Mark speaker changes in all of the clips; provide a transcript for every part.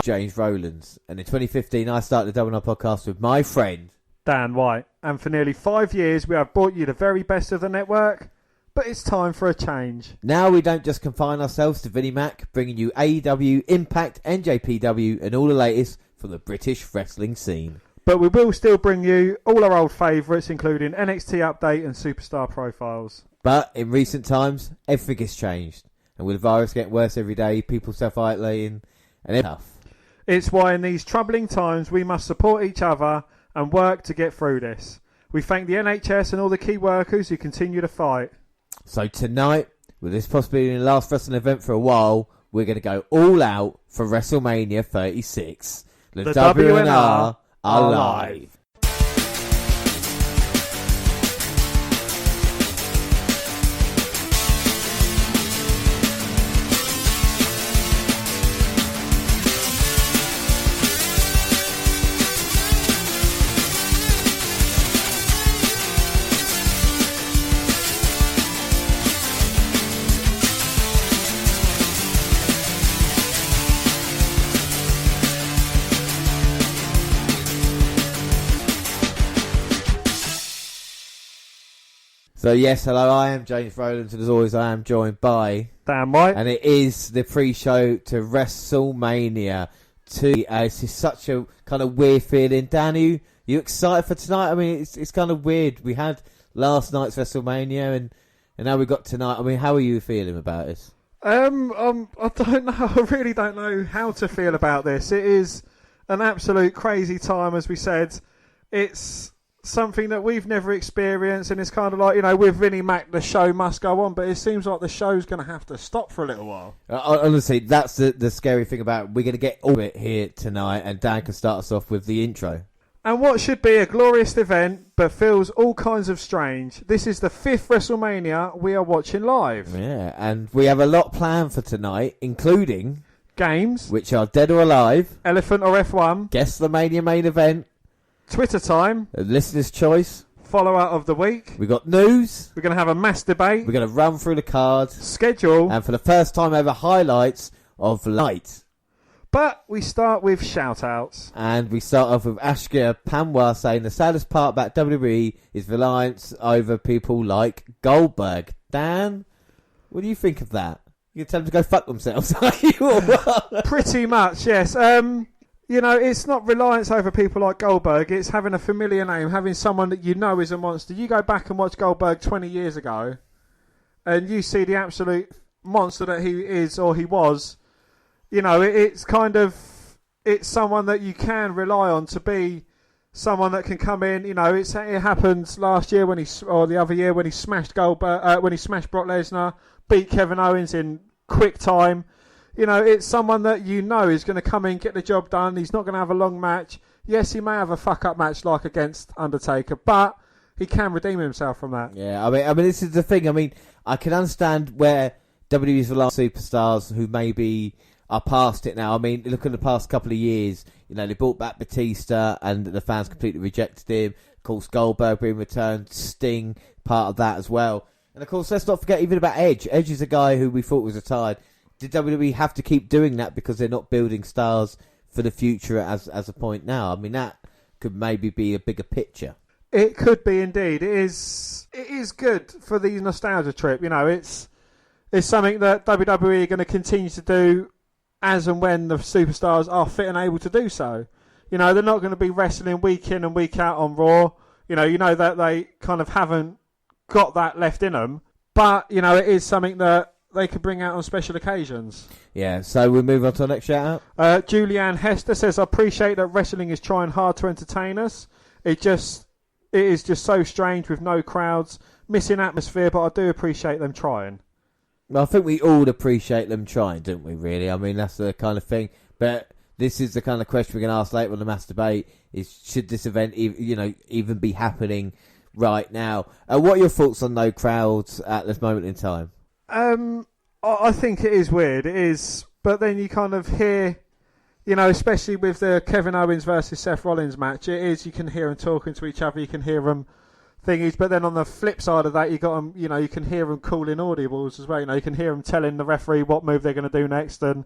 Speaker 1: James Rowlands, and in 2015 I started the WNR podcast with my friend
Speaker 2: Dan White, and for nearly 5 years we have brought you the very best of the network, but it's time for a change.
Speaker 1: Now we don't just confine ourselves to Vinnie Mac, bringing you AEW, Impact, NJPW and all the latest from the British wrestling scene.
Speaker 2: But we will still bring you all our old favourites, including NXT Update and Superstar Profiles.
Speaker 1: But in recent times, everything has changed, and with the virus getting worse every day, people self-isolating, and it's tough.
Speaker 2: It's why in these troubling times we must support each other and work to get through this. We thank the NHS and all the key workers who continue to fight. So tonight, with this possibly being the last wrestling event for a while, we're going to go all out for WrestleMania 36. The WNR are live. So yes, hello, I am James Rowlands, and as always I am joined by Dan White.
Speaker 1: And it is the pre-show to WrestleMania 2. It's just such a kind of weird feeling. Dan, you excited for tonight? I mean, it's kind of weird. We had last night's WrestleMania, and now we've got tonight. I mean, how are you feeling about this?
Speaker 2: I don't know. I really don't know how to feel about this. It is an absolute crazy time, as we said. It's something that we've never experienced, and it's kind of like, you know, with Vinnie Mac, the show must go on, but it seems like the show's going to have to stop for a little while.
Speaker 1: Honestly, that's the scary thing about it. We're going to get all of it here tonight, and Dan can start us off with the intro.
Speaker 2: And what should be a glorious event, but feels all kinds of strange. This is the 5th WrestleMania we are watching live.
Speaker 1: Yeah, and we have a lot planned for tonight, including
Speaker 2: games,
Speaker 1: which are Dead or Alive,
Speaker 2: Elephant or F1,
Speaker 1: Guess the Mania main event,
Speaker 2: Twitter time,
Speaker 1: Listener's Choice,
Speaker 2: Follow-Out of the Week.
Speaker 1: We got news.
Speaker 2: We're going to have a mass debate.
Speaker 1: We're going to run through the cards.
Speaker 2: Schedule.
Speaker 1: And for the first time ever, highlights of the night.
Speaker 2: But we start with shout-outs.
Speaker 1: And we start off with Ashka Panwar saying the saddest part about WWE is reliance over people like Goldberg. Dan, what do you think of that? You tell them to go fuck themselves, are you? Or what?
Speaker 2: Pretty much, yes. You know, it's not reliance over people like Goldberg. It's having a familiar name, having someone that you know is a monster. You go back and watch Goldberg 20 years ago, and you see the absolute monster that he is, or he was. You know, it's someone that you can rely on to be someone that can come in. You know, it happened last year or the other year when he smashed Goldberg, when he smashed Brock Lesnar, beat Kevin Owens in quick time. You know, it's someone that you know is going to come in, get the job done. He's not going to have a long match. Yes, he may have a fuck-up match like against Undertaker, but he can redeem himself from that.
Speaker 1: Yeah, I mean, this is the thing. I mean, I can understand where WWE's the last superstars who maybe are past it now. I mean, look at the past couple of years. You know, they brought back Batista, and the fans completely rejected him. Of course, Goldberg being returned, Sting, part of that as well. And of course, let's not forget even about Edge. Edge is a guy who we thought was retired. Did WWE have to keep doing that because they're not building stars for the future as a point now? I mean, that could maybe be a bigger picture.
Speaker 2: It could be indeed. It is good for the nostalgia trip. You know, it's something that WWE are going to continue to do as and when the superstars are fit and able to do so. You know, they're not going to be wrestling week in and week out on Raw. You know that they kind of haven't got that left in them. But, you know, it is something that they could bring out on special occasions.
Speaker 1: Yeah, so we'll move on to the next shout
Speaker 2: out. Julianne Hester says, I appreciate that wrestling is trying hard to entertain us. It is just so strange with no crowds, missing atmosphere, but I do appreciate them trying.
Speaker 1: Well, I think we all appreciate them trying, don't we, really? I mean, that's the kind of thing. But this is the kind of question we're going to ask later on the mass debate, is should this event even be happening right now? What are your thoughts on no crowds at this moment in time?
Speaker 2: I think it is weird. It is, but then you kind of hear, you know, especially with the Kevin Owens versus Seth Rollins match, it is, you can hear them talking to each other, you can hear them thingies, but then on the flip side of that, you got them, you know, you can hear them calling audibles as well. You know, you can hear them telling the referee what move they're going to do next and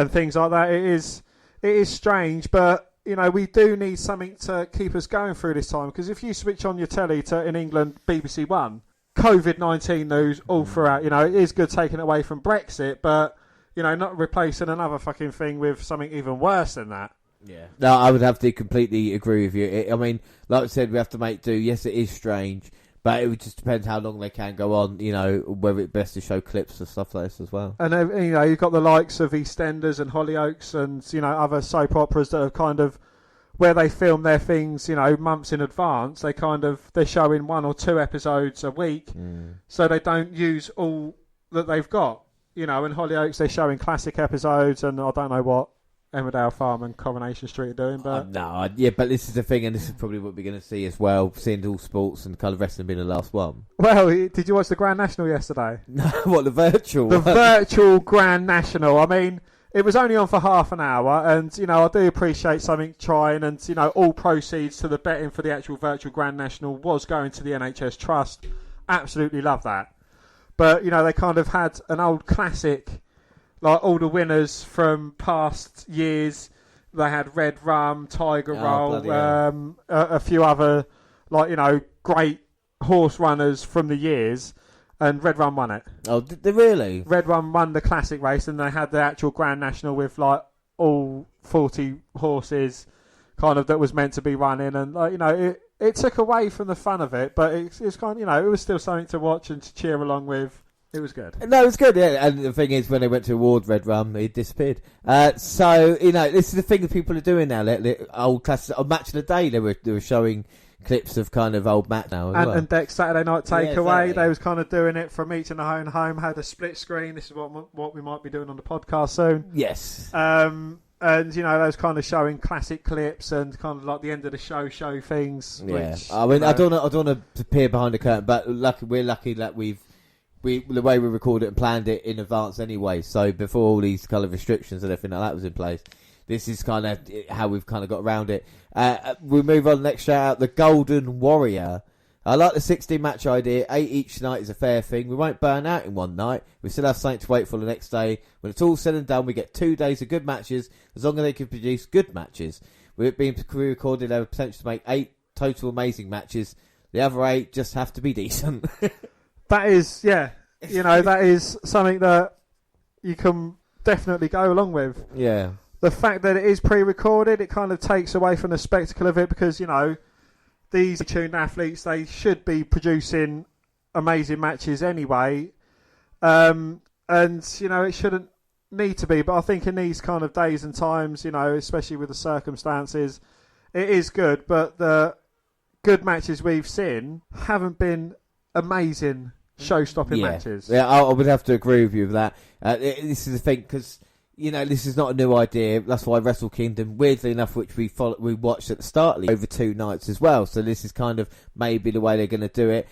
Speaker 2: things like that. It is, it is strange, but we do need something to keep us going through this time. Because if you switch on your telly to, in England, BBC One, COVID-19 news all throughout. It is good taking it away from Brexit, but not replacing another fucking thing with something even worse than that.
Speaker 1: Yeah. No, I would have to completely agree with you. I mean, like I said, we have to make do. Yes, it is strange, but it would just depend how long they can go on, whether it's best to show clips and stuff like this as well.
Speaker 2: And, you've got the likes of EastEnders and Hollyoaks and, other soap operas that are kind of, where they film their things, months in advance, they're showing 1 or 2 episodes a week, so they don't use all that they've got. In Hollyoaks, they're showing classic episodes, and I don't know what Emmerdale Farm and Coronation Street are doing, but
Speaker 1: but this is the thing, and this is probably what we're going to see as well, seeing all sports and kind of wrestling being the last one.
Speaker 2: Well, did you watch the Grand National yesterday?
Speaker 1: No, what, the virtual?
Speaker 2: The virtual Grand National. I mean, it was only on for half an hour, and I do appreciate something trying, and all proceeds to the betting for the actual virtual Grand National was going to the NHS Trust. Absolutely love that. But they kind of had an old classic. Like all the winners from past years, they had Red Rum, Tiger Roll, a few other, great horse runners from the years, and Red Rum won it.
Speaker 1: Oh, did they really?
Speaker 2: Red Rum won the classic race, and they had the actual Grand National with all 40 horses, kind of that was meant to be running, and it took away from the fun of it, but it's kind of it was still something to watch and to cheer along with. It was good.
Speaker 1: No, it was good, yeah. And the thing is, when they went to award Red Rum, it disappeared. So, this is the thing that people are doing now. Old classics, on Match of the Day, they were showing clips of kind of old Matt now as well.
Speaker 2: And Dex Saturday Night Takeaway, they was kind of doing it from each in their own home, had a split screen. This is what we might be doing on the podcast soon.
Speaker 1: Yes.
Speaker 2: And, they was kind of showing classic clips and kind of like the end of the show things.
Speaker 1: Yeah.
Speaker 2: Which,
Speaker 1: I mean, I don't want to peer behind the curtain, but we're lucky that the way we recorded it and planned it in advance anyway, so before all these kind of restrictions and everything like that was in place, this is kind of how we've kind of got around it. We'll move on. Next shout out, the Golden Warrior. I like the 16 match idea. 8 each night is a fair thing. We won't burn out in one night. We still have something to wait for the next day. When it's all said and done, we get 2 days of good matches, as long as they can produce good matches. With it being pre-recorded, they have potential to make 8 total amazing matches. The other 8 just have to be decent.
Speaker 2: That is, that is something that you can definitely go along with.
Speaker 1: Yeah.
Speaker 2: The fact that it is pre-recorded, it kind of takes away from the spectacle of it because, these tuned athletes, they should be producing amazing matches anyway. And, it shouldn't need to be. But I think in these kind of days and times, especially with the circumstances, it is good. But the good matches we've seen haven't been amazing show-stopping matches.
Speaker 1: Yeah, I would have to agree with you with that. This is the thing, because, this is not a new idea. That's why Wrestle Kingdom, weirdly enough, which we watched at the start, over 2 nights as well. So this is kind of maybe the way they're going to do it.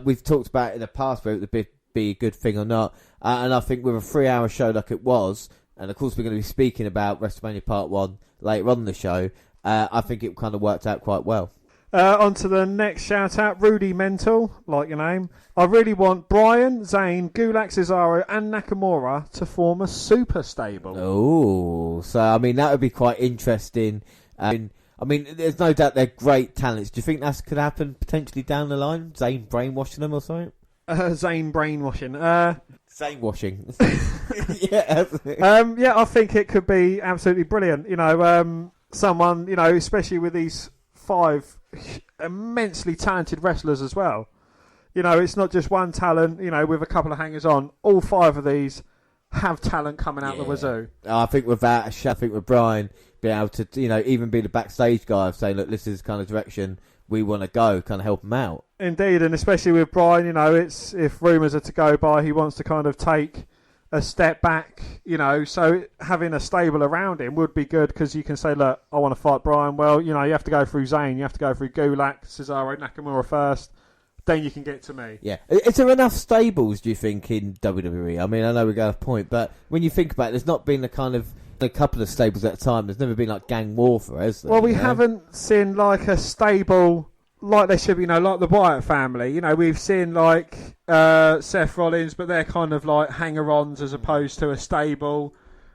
Speaker 1: We've talked about it in the past, whether it would be a good thing or not. And I think with a 3-hour show like it was, and of course we're going to be speaking about WrestleMania Part 1 later on in the show, I think it kind of worked out quite well.
Speaker 2: On to the next shout out, Rudy Mental, like your name. I really want Bryan, Zayn, Gulak, Cesaro and Nakamura to form a super stable.
Speaker 1: Oh, so I mean that would be quite interesting. I mean, there's no doubt they're great talents. Do you think that could happen potentially down the line? Zayn brainwashing them or something?
Speaker 2: Zayn brainwashing.
Speaker 1: Zayn washing. Yeah.
Speaker 2: Yeah, I think it could be absolutely brilliant. Someone, especially with these 5 immensely talented wrestlers as well. It's not just one talent, with a couple of hangers on. All 5 of these have talent coming out the wazoo.
Speaker 1: I think with that, I think with Bryan being able to, even be the backstage guy of saying, look, this is the kind of direction we want to go, kind of help him out.
Speaker 2: Indeed, and especially with Bryan, it's if rumours are to go by, he wants to kind of take a step back, so having a stable around him would be good because you can say, look, I want to fight Bryan. Well, you have to go through Zayn, you have to go through Gulak, Cesaro, Nakamura first, then you can get to me.
Speaker 1: Yeah. Is there enough stables, do you think, in WWE? I mean, I know we're going off point, but when you think about it, there's not been a couple of stables at a time. There's never been like gang warfare, has there?
Speaker 2: Well, we haven't seen like a stable like there should be, like the Wyatt family. We've seen like Seth Rollins, but they're kind of like hanger-ons as opposed to a stable.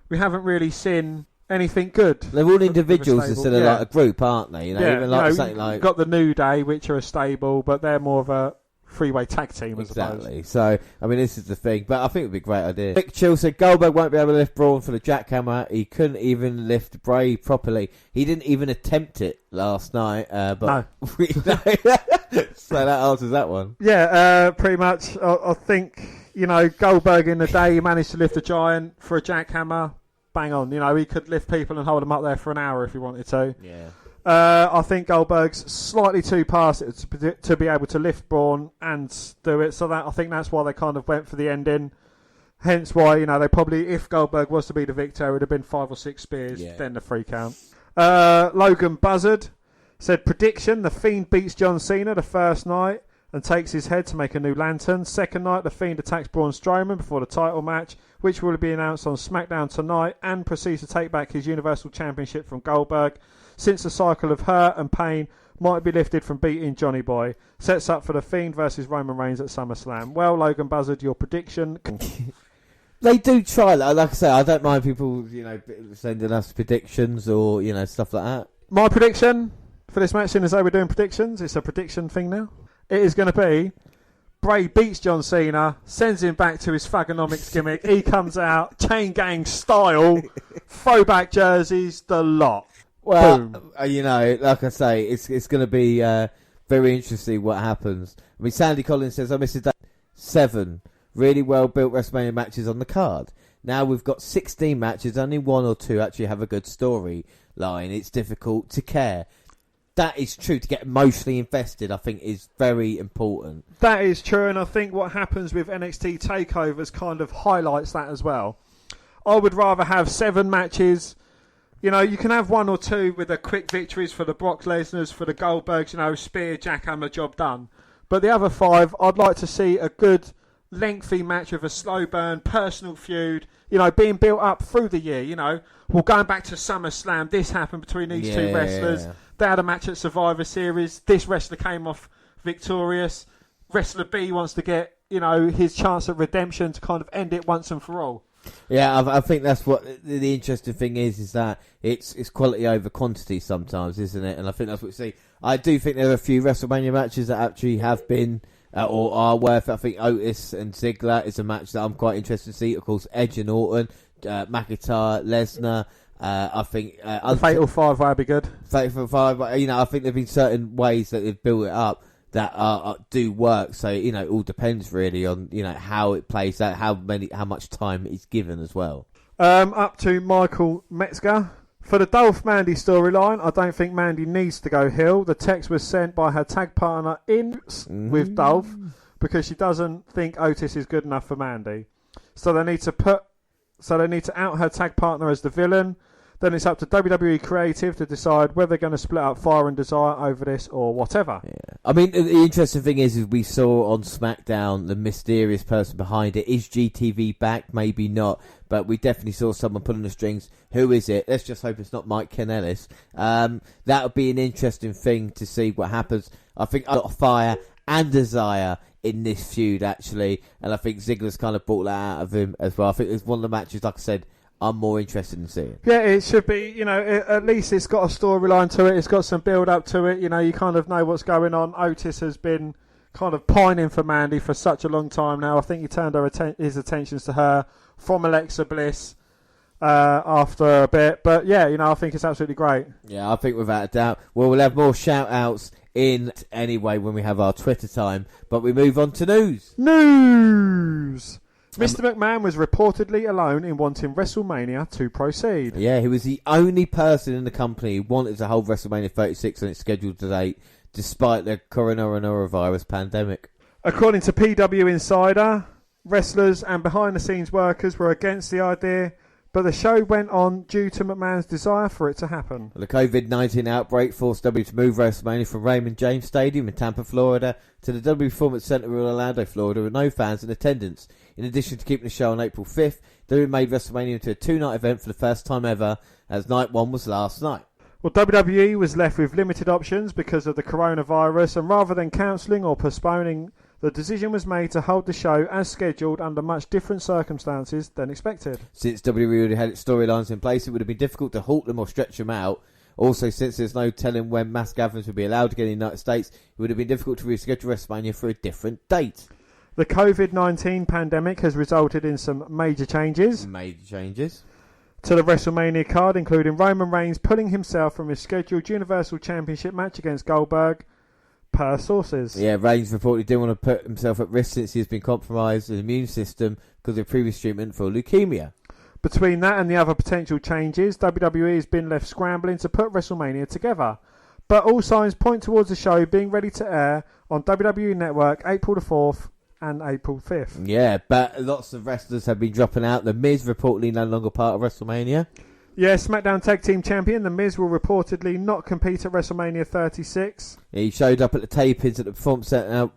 Speaker 2: We haven't really seen anything good.
Speaker 1: They're all individuals instead of like a group, aren't they?
Speaker 2: Even like something like got the New Day, which are a stable, but they're more of a three-way tag team, I suppose.
Speaker 1: So, I mean, this is the thing, but I think it would be a great idea. Mick Chill said Goldberg won't be able to lift Braun for the jackhammer. He couldn't even lift Bray properly. He didn't even attempt it last night. But no. So that answers that one.
Speaker 2: Yeah, pretty much. I think, Goldberg in the day, he managed to lift a giant for a jackhammer. Bang on. He could lift people and hold them up there for an hour if he wanted to.
Speaker 1: Yeah.
Speaker 2: I think Goldberg's slightly too past it to be able to lift Braun and do it. So I think that's why they kind of went for the ending. Hence why, they probably, if Goldberg was to be the victor, it would have been 5 or 6 spears, then the 3 count. Logan Buzzard said, prediction, The Fiend beats John Cena the first night and takes his head to make a new lantern. Second night, The Fiend attacks Braun Strowman before the title match, which will be announced on SmackDown tonight, and proceeds to take back his Universal Championship from Goldberg, since the cycle of hurt and pain might be lifted from beating Johnny Boy. Sets up for The Fiend versus Roman Reigns at SummerSlam. Well, Logan Buzzard, your prediction?
Speaker 1: They do try. Like I say, I don't mind people, sending us predictions or, stuff like that.
Speaker 2: My prediction for this match, as though we're doing predictions, it's a prediction thing now. It is going to be Bray beats John Cena, sends him back to his Thugonomics gimmick. He comes out, chain gang style, throwback jerseys, the lot.
Speaker 1: Well, like I say, it's going to be very interesting what happens. I mean, Sandy Collins says, I missed a day. 7 really well-built WrestleMania matches on the card. Now we've got 16 matches, only 1 or 2 actually have a good storyline. It's difficult to care. That is true. To get emotionally invested, I think, is very important.
Speaker 2: That is true, and I think what happens with NXT takeovers kind of highlights that as well. I would rather have 7 matches. You can have 1 or 2 with the quick victories for the Brock Lesnar's, for the Goldbergs, spear, jackhammer, job done. But the other 5, I'd like to see a good, lengthy match with a slow burn, personal feud, being built up through the year, Well, going back to SummerSlam, this happened between these 2 wrestlers. Yeah. They had a match at Survivor Series. This wrestler came off victorious. Wrestler B wants to get, his chance at redemption to kind of end it once and for all.
Speaker 1: Yeah, I think that's what the interesting thing is that it's quality over quantity sometimes, isn't it? And I think that's what we see. I do think there are a few WrestleMania matches that actually have been or are worth it. I think Otis and Ziggler is a match that I'm quite interested to see. Of course, Edge and Orton, McIntyre, Lesnar. I think
Speaker 2: the Fatal 5 would be good.
Speaker 1: Fatal 5, I think there've been certain ways that they've built it up that do work. So it all depends really on how it plays out, how much time is given as well.
Speaker 2: Up to Michael Metzger. For the Dolph Mandy storyline, I don't think Mandy needs to go heel. The text was sent by her tag partner with Dolph because she doesn't think Otis is good enough for Mandy. So they need to out her tag partner as the villain. Then it's up to WWE Creative to decide whether they're going to split up Fire and Desire over this or whatever.
Speaker 1: Yeah. I mean, the interesting thing is we saw on SmackDown the mysterious person behind it. Is GTV back? Maybe not. But we definitely saw someone pulling the strings. Who is it? Let's just hope it's not Mike Kanellis. That would be an interesting thing to see what happens. I think a lot of fire and desire in this feud, actually. And I think Ziggler's kind of brought that out of him as well. I think it's one of the matches, like I said, I'm more interested in seeing.
Speaker 2: Yeah, it should be, at least it's got a storyline to it. It's got some build-up to it. You kind of know what's going on. Otis has been kind of pining for Mandy for such a long time now. I think he turned his attentions to her from Alexa Bliss after a bit. But, yeah, I think it's absolutely great.
Speaker 1: Yeah, I think without a doubt. Well, we'll have more shout-outs in anyway when we have our Twitter time. But we move on to news.
Speaker 2: News! Mr. McMahon was reportedly alone in wanting WrestleMania to proceed.
Speaker 1: Yeah, he was the only person in the company who wanted to hold WrestleMania 36 on its scheduled date, despite the coronavirus pandemic.
Speaker 2: According to PW Insider, wrestlers and behind-the-scenes workers were against the idea, but the show went on due to McMahon's desire for it to happen.
Speaker 1: The COVID-19 outbreak forced W to move WrestleMania from Raymond James Stadium in Tampa, Florida, to the W Performance Center in Orlando, Florida, with no fans in attendance. In addition to keeping the show on April 5th, W made WrestleMania into a 2-night event for the first time ever, as night 1 was last night.
Speaker 2: Well, WWE was left with limited options because of the coronavirus, and rather than cancelling or postponing The decision was made to hold the show as scheduled under much different circumstances than expected.
Speaker 1: Since WWE already had its storylines in place, it would have been difficult to halt them or stretch them out. Also, since there's no telling when mass gatherings would be allowed again in the United States, it would have been difficult to reschedule WrestleMania for a different date.
Speaker 2: The COVID-19 pandemic has resulted in some major changes to the WrestleMania card, including Roman Reigns pulling himself from his scheduled Universal Championship match against Goldberg, per sources.
Speaker 1: Yeah, Reigns reportedly didn't want to put himself at risk since he has been compromised his immune system because of previous treatment for leukemia.
Speaker 2: Between that and the other potential changes, WWE has been left scrambling to put WrestleMania together. But all signs point towards the show being ready to air on WWE Network April the 4th and April 5th.
Speaker 1: Yeah, but lots of wrestlers have been dropping out. The Miz reportedly no longer part of WrestleMania.
Speaker 2: Yeah, SmackDown Tag Team Champion, The Miz will reportedly not compete at WrestleMania 36.
Speaker 1: Yeah, he showed up at the tapings at the Performance Center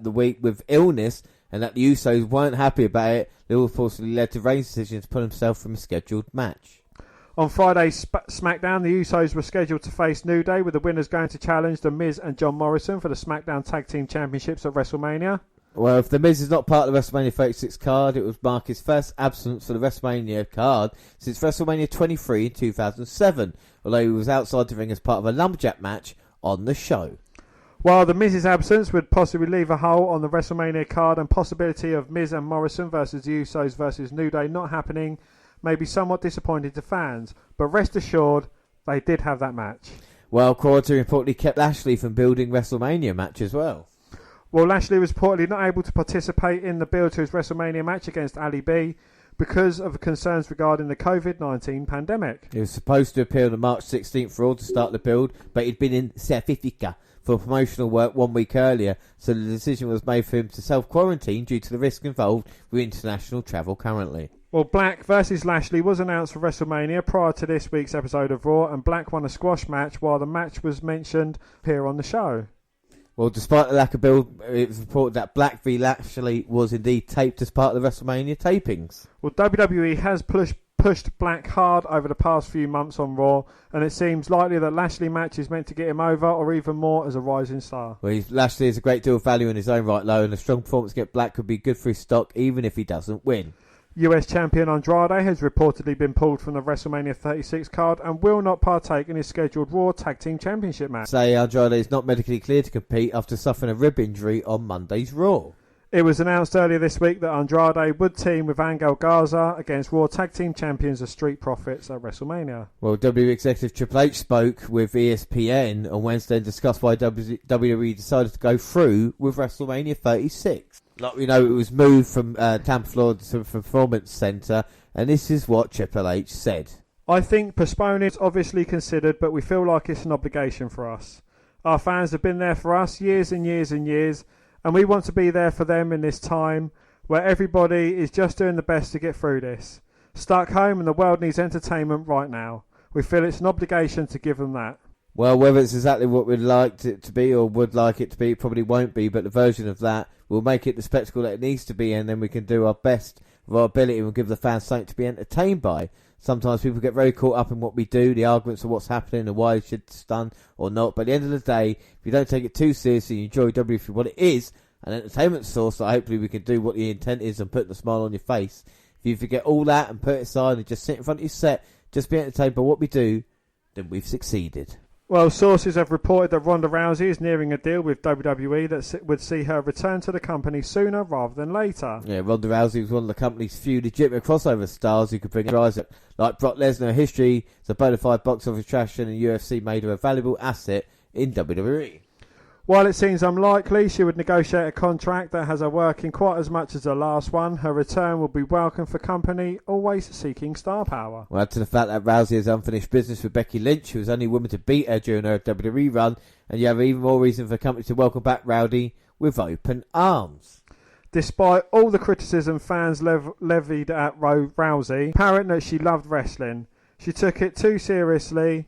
Speaker 1: the week with illness, and that the Usos weren't happy about it. They all forcibly led to Reigns' decision to pull himself from a scheduled match.
Speaker 2: On Friday's SmackDown, the Usos were scheduled to face New Day, with the winners going to challenge The Miz and John Morrison for the SmackDown Tag Team Championships at WrestleMania.
Speaker 1: Well, if The Miz is not part of the WrestleMania 36 card, it would mark his first absence for the WrestleMania card since WrestleMania 23 in 2007, although he was outside the ring as part of a lumberjack match on the show.
Speaker 2: While The Miz's absence would possibly leave a hole on the WrestleMania card and possibility of Miz and Morrison versus the Usos versus New Day not happening may be somewhat disappointing to fans, but rest assured, they did have that match.
Speaker 1: Well, quarantine reportedly kept Lashley from building WrestleMania match as well.
Speaker 2: Well, Lashley was reportedly not able to participate in the build to his WrestleMania match against Ali B because of concerns regarding the COVID-19 pandemic.
Speaker 1: He was supposed to appear on March 16th for Raw to start the build, but he'd been in South Africa for promotional work 1 week earlier, so the decision was made for him to self-quarantine due to the risk involved with international travel currently.
Speaker 2: Well, Black versus Lashley was announced for WrestleMania prior to this week's episode of Raw, and Black won a squash match while the match was mentioned here on the show.
Speaker 1: Well, despite the lack of build, it was reported that Black v Lashley was indeed taped as part of the WrestleMania tapings.
Speaker 2: Well, WWE has pushed Black hard over the past few months on Raw, and it seems likely that Lashley match is meant to get him over, or even more, as a rising star.
Speaker 1: Well, Lashley has a great deal of value in his own right, though, and a strong performance against Black could be good for his stock, even if he doesn't win.
Speaker 2: US champion Andrade has reportedly been pulled from the WrestleMania 36 card and will not partake in his scheduled Raw Tag Team Championship match.
Speaker 1: Andrade is not medically cleared to compete after suffering a rib injury on Monday's Raw.
Speaker 2: It was announced earlier this week that Andrade would team with Angel Garza against Raw Tag Team Champions the Street Profits at WrestleMania.
Speaker 1: Well, WWE executive Triple H spoke with ESPN on Wednesday and discussed why WWE decided to go through with WrestleMania 36. Like we know, it was moved from Tampa, Florida to the Performance Center, and this is what Triple H said.
Speaker 2: I think postponing is obviously considered, but we feel like it's an obligation for us. Our fans have been there for us years and years and years, and we want to be there for them in this time where everybody is just doing the best to get through this. Stuck home and the world needs entertainment right now. We feel it's an obligation to give them that.
Speaker 1: Well, whether it's exactly what we'd like it to be or would like it to be, it probably won't be, but the version of that will make it the spectacle that it needs to be, and then we can do our best with our ability and we'll give the fans something to be entertained by. Sometimes people get very caught up in what we do, the arguments of what's happening and why it should be done or not, but at the end of the day, if you don't take it too seriously and you enjoy WWE for what it is, an entertainment source, that hopefully we can do what the intent is and put the smile on your face. If you forget all that and put it aside and just sit in front of your set, just be entertained by what we do, then we've succeeded.
Speaker 2: Well, sources have reported that Ronda Rousey is nearing a deal with WWE that would see her return to the company sooner rather than later.
Speaker 1: Yeah, Ronda Rousey was one of the company's few legitimate crossover stars who could bring rise up. Like Brock Lesnar, history is a bona fide box office attraction, and UFC made her a valuable asset in WWE.
Speaker 2: While it seems unlikely she would negotiate a contract that has her working quite as much as the last one, her return will be welcome for company always seeking star power.
Speaker 1: Well, add to the fact that Rousey has unfinished business with Becky Lynch, who was the only woman to beat her during her WWE run, and you have even more reason for the company to welcome back Rowdy with open arms.
Speaker 2: Despite all the criticism fans levied at Rousey, apparent that she loved wrestling, she took it too seriously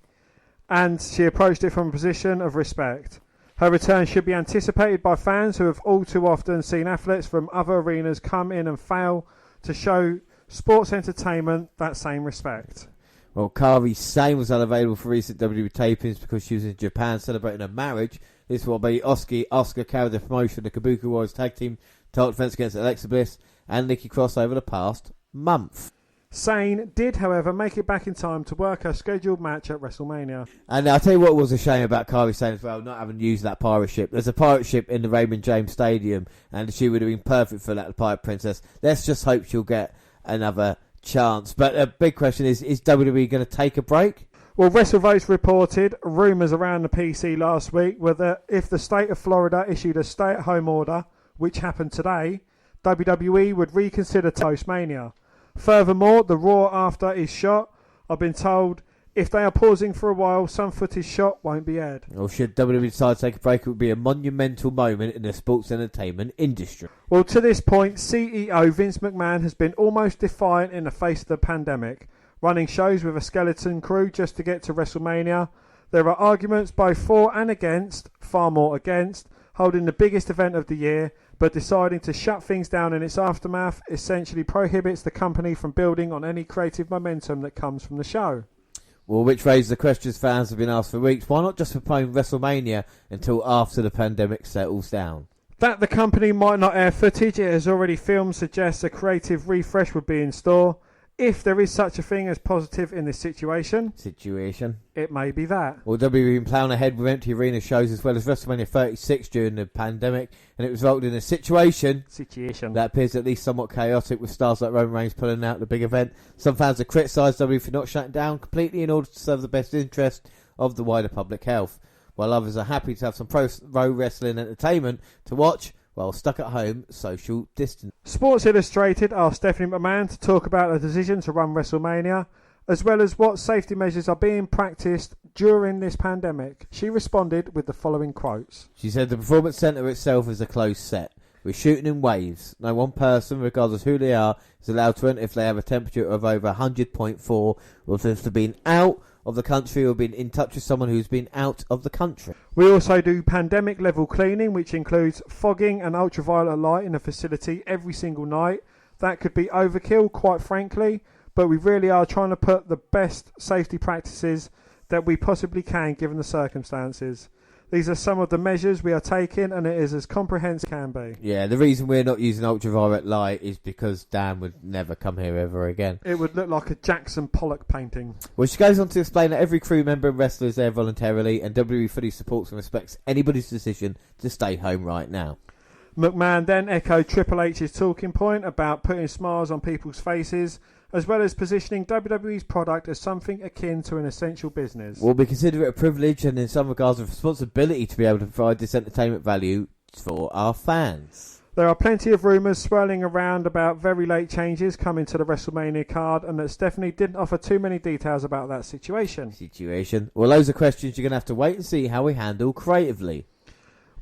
Speaker 2: and she approached it from a position of respect. Her return should be anticipated by fans who have all too often seen athletes from other arenas come in and fail to show sports entertainment that same respect.
Speaker 1: Well, Kairi Sane was unavailable for recent WWE tapings because she was in Japan celebrating her marriage This will be Oscar carried the promotion of the Kabuki Warriors tag team title defense against Alexa Bliss and Nikki Cross over the past month.
Speaker 2: Sane did, however, make it back in time to work her scheduled match at WrestleMania.
Speaker 1: And I'll tell you what was a shame about Kairi Sane as well, not having used that pirate ship. There's a pirate ship in the Raymond James Stadium, and she would have been perfect for that, the Pirate Princess. Let's just hope she'll get another chance. But a big question is WWE going to take a break?
Speaker 2: Well, WrestleVotes reported rumours around the PC last week were that if the state of Florida issued a stay-at-home order, which happened today, WWE would reconsider post-Mania. Furthermore, the Raw after is shot. I've been told if they are pausing for a while, some footage shot won't be aired.
Speaker 1: Or should WWE decide to take a break, it would be a monumental moment in the sports entertainment industry.
Speaker 2: Well, to this point, CEO Vince McMahon has been almost defiant in the face of the pandemic, running shows with a skeleton crew just to get to WrestleMania. There are arguments both for and against, far more against, holding the biggest event of the year, but deciding to shut things down in its aftermath essentially prohibits the company from building on any creative momentum that comes from the show.
Speaker 1: Well, which raises the questions fans have been asked for weeks. Why not just postpone WrestleMania until after the pandemic settles down?
Speaker 2: That the company might not air footage it has already filmed suggests a creative refresh would be in store. If there is such a thing as positive in this situation, it may be that.
Speaker 1: Well, WWE been plowing ahead with empty arena shows as well as WrestleMania 36 during the pandemic, and it resulted in a situation that appears at least somewhat chaotic, with stars like Roman Reigns pulling out the big event. Some fans have criticised WWE for not shutting down completely in order to serve the best interest of the wider public health, while others are happy to have some pro wrestling entertainment to watch while stuck at home, social distance.
Speaker 2: Sports Illustrated asked Stephanie McMahon to talk about the decision to run WrestleMania, as well as what safety measures are being practiced during this pandemic. She responded with the following quotes.
Speaker 1: She said the Performance Centre itself is a closed set. We're shooting in waves. No one person, regardless who they are, is allowed to enter if they have a temperature of over 100.4, or if they've been out of the country or been in touch with someone who's been out of the country.
Speaker 2: We also do pandemic level cleaning, which includes fogging and ultraviolet light in the facility every single night. That could be overkill, quite frankly, but we really are trying to put the best safety practices that we possibly can given the circumstances. These are some of the measures we are taking, and it is as comprehensive as can be.
Speaker 1: Yeah, the reason we're not using ultraviolet light is because Dan would never come here ever again.
Speaker 2: It would look like a Jackson Pollock painting.
Speaker 1: Well, she goes on to explain that every crew member and wrestler is there voluntarily, and WWE fully supports and respects anybody's decision to stay home right now.
Speaker 2: McMahon then echoed Triple H's talking point about putting smiles on people's faces, as well as positioning WWE's product as something akin to an essential business.
Speaker 1: Well, we consider it a privilege and in some regards a responsibility to be able to provide this entertainment value for our fans.
Speaker 2: There are plenty of rumours swirling around about very late changes coming to the WrestleMania card, and that Stephanie didn't offer too many details about that situation.
Speaker 1: Well, loads of questions you're going to have to wait and see how we handle creatively.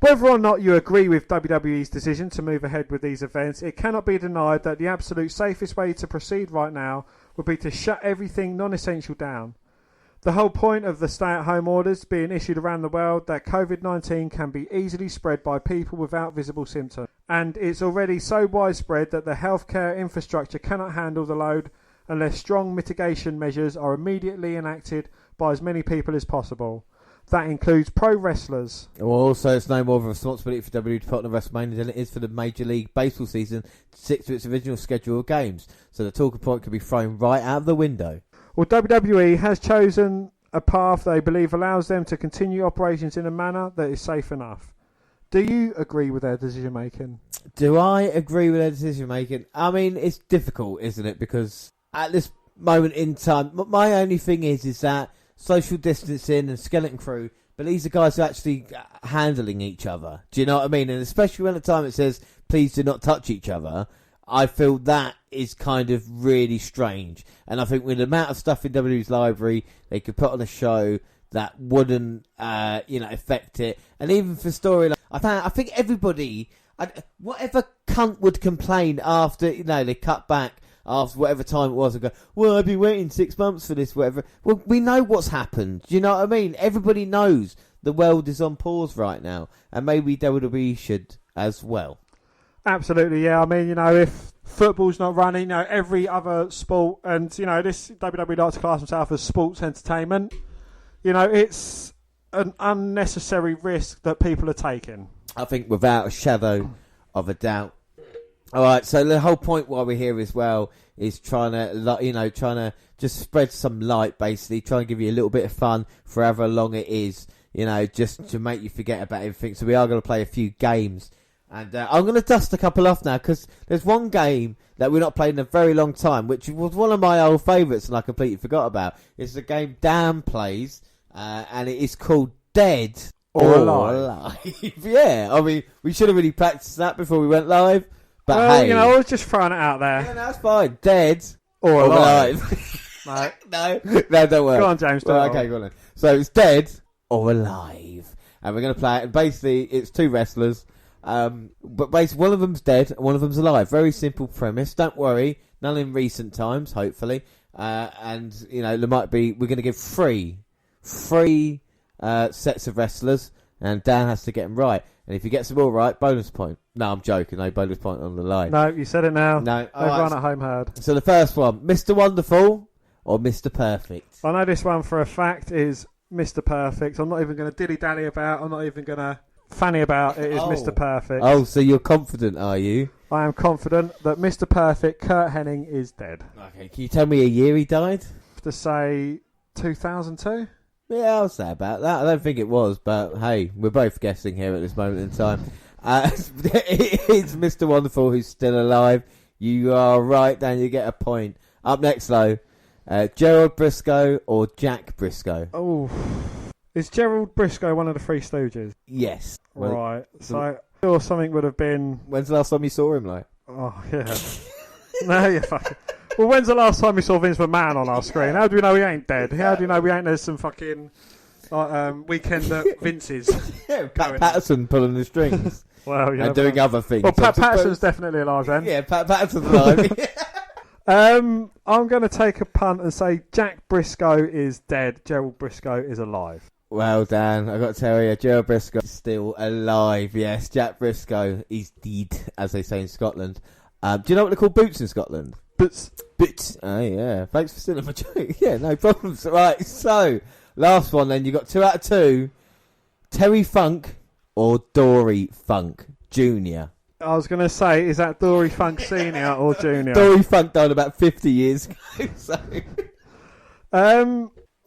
Speaker 2: Whether or not you agree with WWE's decision to move ahead with these events, it cannot be denied that the absolute safest way to proceed right now would be to shut everything non-essential down. The whole point of the stay-at-home orders being issued around the world that COVID-19 can be easily spread by people without visible symptoms. And it's already so widespread that the healthcare infrastructure cannot handle the load unless strong mitigation measures are immediately enacted by as many people as possible. That includes pro wrestlers.
Speaker 1: Well, also, it's no more of a responsibility for WWE to put on WrestleMania than it is for the Major League Baseball season to stick to its original schedule of games. So the talking point could be thrown right out of the window.
Speaker 2: Well, WWE has chosen a path they believe allows them to continue operations in a manner that is safe enough. Do you agree with their decision making?
Speaker 1: Do I agree with their decision making? I mean, it's difficult, isn't it? Because at this moment in time, my only thing is that social distancing and skeleton crew, but these are guys who are actually handling each other. Do you know what I mean? And especially when at the time it says, please do not touch each other, I feel that is kind of really strange. And I think with the amount of stuff in WWE's library, they could put on a show that wouldn't, affect it. And even for storyline, I think everybody, whatever cunt would complain after, they cut back after whatever time it was and go, well, I've been waiting 6 months for this, whatever. Well, we know what's happened. Do you know what I mean? Everybody knows the world is on pause right now, and maybe WWE should as well.
Speaker 2: Absolutely, yeah. I mean, if football's not running, every other sport, and, this WWE likes to class themselves as sports entertainment, it's an unnecessary risk that people are taking.
Speaker 1: I think without a shadow of a doubt. All right, so the whole point why we're here as well is trying to just spread some light, basically, try and give you a little bit of fun for however long it is, just to make you forget about everything. So we are going to play a few games. And I'm going to dust a couple off now, because there's one game that we're not playing in a very long time, which was one of my old favourites and I completely forgot about. It's a game Dan plays, and it is called Dead or Alive. Yeah, I mean, we should have really practiced that before we went live. But
Speaker 2: well,
Speaker 1: hey,
Speaker 2: I was just throwing it out there.
Speaker 1: Yeah, that's fine. Dead
Speaker 2: or alive.
Speaker 1: No, don't worry.
Speaker 2: Go on, James.
Speaker 1: Okay, go on then. So it's Dead or Alive. And we're going to play it. And basically, it's two wrestlers. But basically, one of them's dead and one of them's alive. Very simple premise. Don't worry. None in recent times, hopefully. And, there might be... We're going to give three sets of wrestlers. And Dan has to get them right. And if he gets them all right, bonus point. No, I'm joking. No bonus point on the line.
Speaker 2: No, you said it now.
Speaker 1: No.
Speaker 2: Everyone at home heard.
Speaker 1: So the first one, Mr. Wonderful or Mr. Perfect?
Speaker 2: I know this one for a fact is Mr. Perfect. I'm not even going to dilly-dally about. I'm not even going to fanny about. It is Mr. Perfect.
Speaker 1: Oh, so you're confident, are you?
Speaker 2: I am confident that Mr. Perfect, Kurt Hennig, is dead.
Speaker 1: Okay, can you tell me a year he died?
Speaker 2: To say 2002?
Speaker 1: Yeah, I'll say about that. I don't think it was, but hey, we're both guessing here at this moment in time. It's Mr. Wonderful who's still alive. You are right, Dan, you get a point. Up next, though, Gerald Briscoe or Jack Briscoe?
Speaker 2: Oh, is Gerald Briscoe one of the Three Stooges?
Speaker 1: Yes.
Speaker 2: Right, so or something would have been...
Speaker 1: When's the last time you saw him, like?
Speaker 2: Oh, yeah. No, you're fucking... Well, when's the last time we saw Vince McMahon on our screen? How do we know he ain't dead? How do you know we ain't there's some fucking weekend at Vince's?
Speaker 1: Yeah, Pat Patterson pulling the strings.
Speaker 2: Well,
Speaker 1: and doing other things.
Speaker 2: Well, Pat Patterson's definitely alive then.
Speaker 1: Yeah, Pat Patterson's alive.
Speaker 2: I'm going to take a punt and say Jack Briscoe is dead. Gerald Briscoe is alive.
Speaker 1: Well, Dan, I've got to tell you, Gerald Briscoe is still alive. Yes, Jack Briscoe, he's dead, as they say in Scotland. Do you know what they call boots in Scotland?
Speaker 2: Boots.
Speaker 1: Oh, yeah. Thanks for stealing my joke. Yeah, no problems. Right, so, last one then. You got 2 out of 2. Terry Funk or Dory Funk Jr.?
Speaker 2: I was going to say, is that Dory Funk Sr. or Jr.?
Speaker 1: Dory Funk died about 50 years ago, so...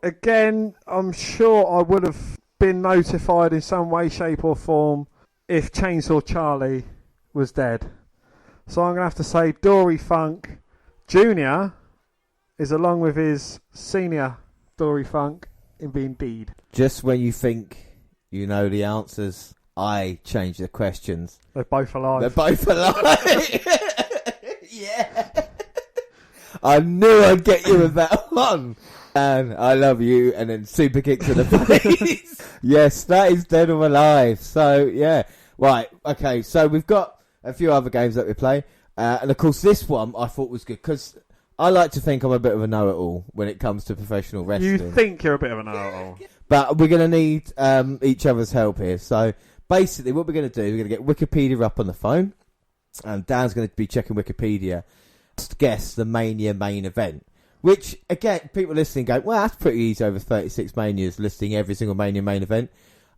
Speaker 2: Again, I'm sure I would have been notified in some way, shape or form if Chainsaw Charlie was dead. So I'm going to have to say Dory Funk Jr. is along with his senior Dory Funk in being deed.
Speaker 1: Just when you think you know the answers, I change the questions.
Speaker 2: They're both alive.
Speaker 1: They're both alive. Yeah. I knew I'd get you with that one. And I love you, and then super kick to the face. Yes, that is Dead or Alive. So, yeah. Right, okay, so we've got a few other games that we play. And, of course, this one I thought was good, because I like to think I'm a bit of a know-it-all when it comes to professional wrestling.
Speaker 2: You think you're a bit of a know-it-all.
Speaker 1: But we're going to need each other's help here. So, basically, what we're going to do, we're going to get Wikipedia up on the phone, and Dan's going to be checking Wikipedia to guess the Mania main event. Which, again, people listening go, well, that's pretty easy over 36 Manias, listing every single Mania main event.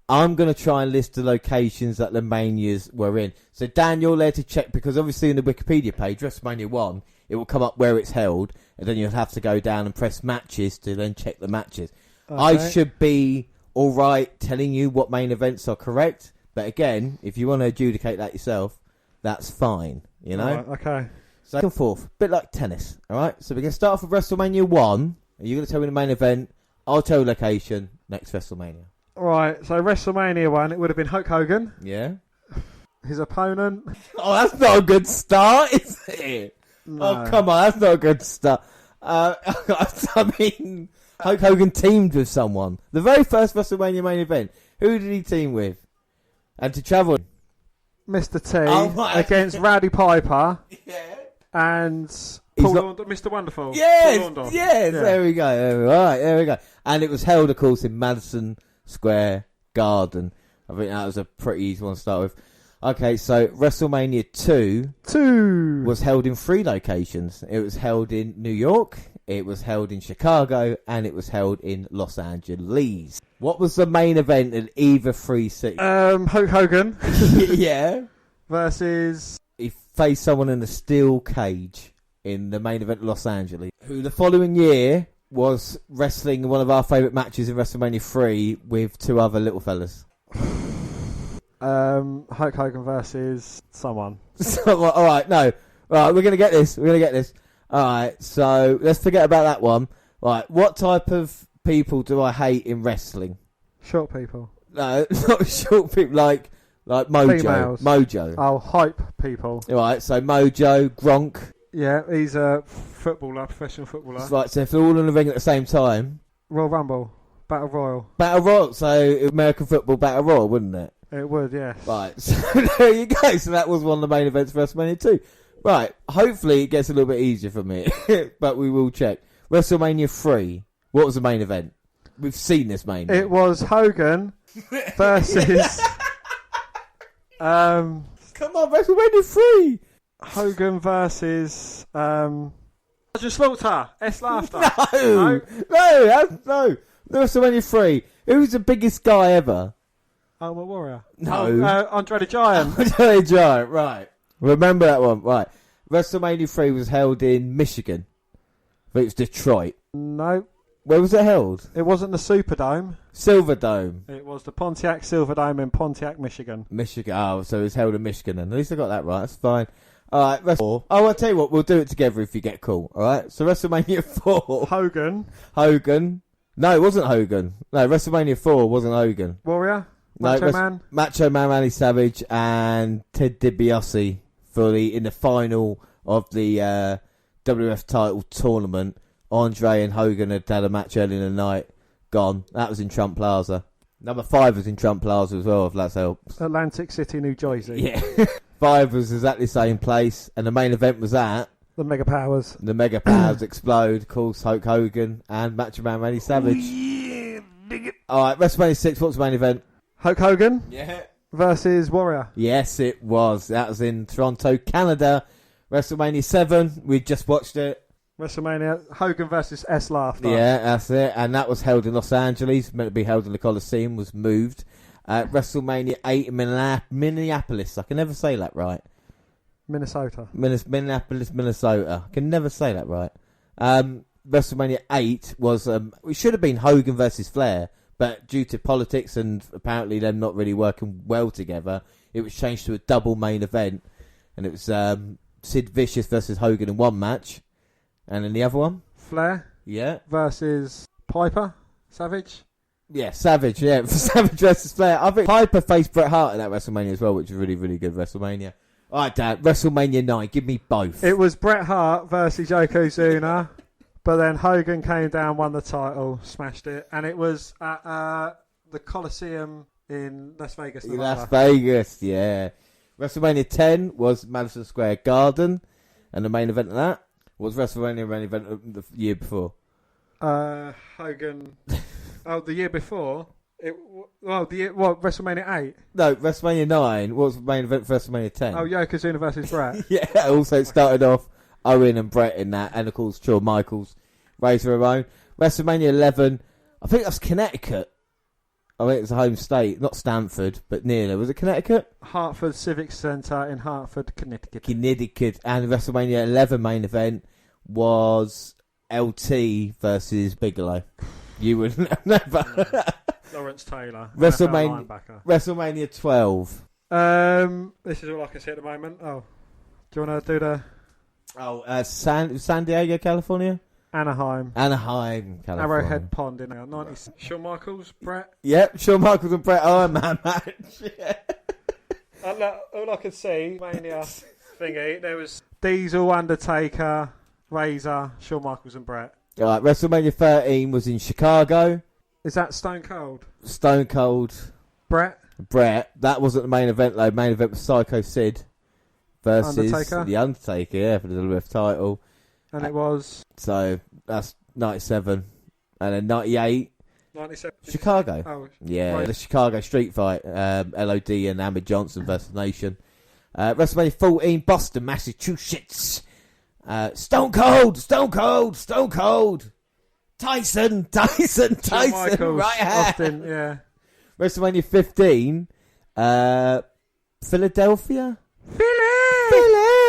Speaker 1: I'm going to try and list the locations that the Manias were in. So, Dan, you're there to check, because obviously in the Wikipedia page, WrestleMania 1, it will come up where it's held, and then you'll have to go down and press matches to then check the matches. Okay. I should be all right telling you what main events are correct, but again, if you want to adjudicate that yourself, that's fine, you know?
Speaker 2: Right, okay.
Speaker 1: So back and forth, a bit like tennis, alright? So we're going to start off with WrestleMania 1. You're going to tell me the main event, I'll tell you location, next WrestleMania.
Speaker 2: Right, so WrestleMania 1, it would have been Hulk Hogan.
Speaker 1: Yeah.
Speaker 2: His opponent.
Speaker 1: Oh, that's not a good start, is it? No. Oh, come on, that's not a good start. I mean, Hulk Hogan teamed with someone. The very first WrestleMania main event, who did he team with? And to travel...
Speaker 2: Mr. T against Rowdy Piper.
Speaker 1: Yeah.
Speaker 2: And Mr. Wonderful.
Speaker 1: Yes, yes, there we go. Right, there we go. And it was held, of course, in Madison Square Garden. I think that was a pretty easy one to start with. Okay, so WrestleMania 2 was held in 3 locations. It was held in New York, it was held in Chicago, and it was held in Los Angeles. What was the main event in either 3 cities?
Speaker 2: Hulk Hogan.
Speaker 1: Yeah.
Speaker 2: Versus...
Speaker 1: He faced someone in a steel cage in the main event in Los Angeles, who the following year was wrestling one of our favourite matches in WrestleMania 3 with 2 other little fellas.
Speaker 2: Hulk Hogan versus someone.
Speaker 1: All right, no. Right, we're going to get this. All right, so let's forget about that one. Right, what type of people do I hate in wrestling?
Speaker 2: Short people.
Speaker 1: No, not short people, like Mojo.
Speaker 2: Females.
Speaker 1: Mojo.
Speaker 2: Oh, hype people.
Speaker 1: All right, so Mojo, Gronk.
Speaker 2: Yeah, he's a footballer, professional footballer.
Speaker 1: Right, so if they're all in the ring at the same time...
Speaker 2: Royal Rumble. Battle Royal.
Speaker 1: Battle Royal, so American football Battle Royal, wouldn't it?
Speaker 2: It would, yes.
Speaker 1: Right, so there you go. So that was one of the main events for WrestleMania 2. Right, hopefully it gets a little bit easier for me, but we will check. WrestleMania 3, what was the main event? We've seen this main event.
Speaker 2: It was Hogan versus...
Speaker 1: Come on, WrestleMania 3!
Speaker 2: Hogan versus... Roger Slaughter. S. Laughter.
Speaker 1: No! No! WrestleMania 3. Who's the biggest guy ever?
Speaker 2: Ultimate Warrior.
Speaker 1: No.
Speaker 2: Andre the Giant.
Speaker 1: Andre the Giant, right. Remember that one, right. WrestleMania 3 was held in Michigan. But it was Detroit.
Speaker 2: No.
Speaker 1: Where was it held?
Speaker 2: It wasn't the Superdome.
Speaker 1: Silverdome.
Speaker 2: It was the Pontiac Silverdome in Pontiac, Michigan.
Speaker 1: Michigan. Oh, so it was held in Michigan then. At least I got that right. That's fine. All right, I'll tell you what. We'll do it together if you get cool. All right. So WrestleMania 4. Hogan. No, it wasn't Hogan. No, WrestleMania 4 wasn't Hogan.
Speaker 2: Warrior.
Speaker 1: No, Macho Man Randy Savage and Ted DiBiase in the final of the WF title tournament. Andre and Hogan had a match early in the night. Gone. That was in Trump Plaza. Number 5 was in Trump Plaza as well, if that helps.
Speaker 2: Atlantic City, New Jersey.
Speaker 1: Yeah. 5 was exactly the same place, and the main event was at
Speaker 2: the Mega Powers.
Speaker 1: The Mega Powers explode. Of course, Hulk Hogan and Macho Man Randy Savage.
Speaker 2: Yeah, dig it.
Speaker 1: All right, WrestleMania 6. What's the main event?
Speaker 2: Hulk Hogan.
Speaker 1: Yeah.
Speaker 2: Versus Warrior.
Speaker 1: Yes, it was. That was in Toronto, Canada. WrestleMania 7. We just watched it.
Speaker 2: WrestleMania Hogan versus S. Laughter.
Speaker 1: Yeah, that's it. And that was held in Los Angeles. Meant to be held in the Coliseum. Was moved. WrestleMania 8 in Minneapolis. I can never say that right.
Speaker 2: Minnesota.
Speaker 1: Minneapolis, Minnesota. I can never say that right. WrestleMania 8 was... it should have been Hogan versus Flair. But due to politics and apparently them not really working well together, it was changed to a double main event. And it was Sid Vicious versus Hogan in one match. And then the other one?
Speaker 2: Flair.
Speaker 1: Yeah.
Speaker 2: Versus Piper. Savage.
Speaker 1: Yeah, Savage. Yeah, Savage versus Flair. I think Piper faced Bret Hart in that WrestleMania as well, which was really, really good WrestleMania. All right, Dad. WrestleMania 9. Give me both.
Speaker 2: It was Bret Hart versus Yokozuna. But then Hogan came down, won the title, smashed it. And it was at the Coliseum in Las Vegas.
Speaker 1: Las Vegas, yeah. WrestleMania 10 was Madison Square Garden. And the main event of that was WrestleMania main event the year before.
Speaker 2: Hogan. The year before. WrestleMania 8?
Speaker 1: No, WrestleMania 9 was the main event for WrestleMania 10.
Speaker 2: Oh, Yokozuna versus Bret.
Speaker 1: Yeah, also it started off Owen and Bret in that, and of course Shawn Michaels, Razor Ramon. WrestleMania 11, I think that's Connecticut. I think it's a home state, not Stamford, but near there. Was it Connecticut?
Speaker 2: Hartford Civic Centre in Hartford, Connecticut.
Speaker 1: And WrestleMania 11 main event was LT versus Bigelow. You would never.
Speaker 2: Lawrence Taylor.
Speaker 1: WrestleMania 12.
Speaker 2: This is all I can see at the moment. Oh, do you want to do the...
Speaker 1: San Diego, California?
Speaker 2: Anaheim,
Speaker 1: California.
Speaker 2: Arrowhead Pond in 90s. Shawn Michaels, Bret.
Speaker 1: Yep, Shawn Michaels and Bret Iron Man match. Yeah.
Speaker 2: All I could see, Mania thingy, there was Diesel, Undertaker, Razor, Shawn Michaels and Bret.
Speaker 1: All right, WrestleMania 13 was in Chicago.
Speaker 2: Is that Stone Cold?
Speaker 1: Stone Cold.
Speaker 2: Bret.
Speaker 1: That wasn't the main event though. Main event was Psycho Sid versus The Undertaker, yeah, for the WWF title.
Speaker 2: And it was...
Speaker 1: So, that's 97. And then 98,
Speaker 2: 97.
Speaker 1: Chicago.
Speaker 2: Oh,
Speaker 1: Yeah,
Speaker 2: right.
Speaker 1: the Chicago Street Fight. LOD and Ahmed Johnson versus Nation. WrestleMania 14, Boston, Massachusetts. Stone Cold. Tyson.
Speaker 2: Michaels,
Speaker 1: Right hand.
Speaker 2: Austin, yeah.
Speaker 1: WrestleMania 15, Philadelphia.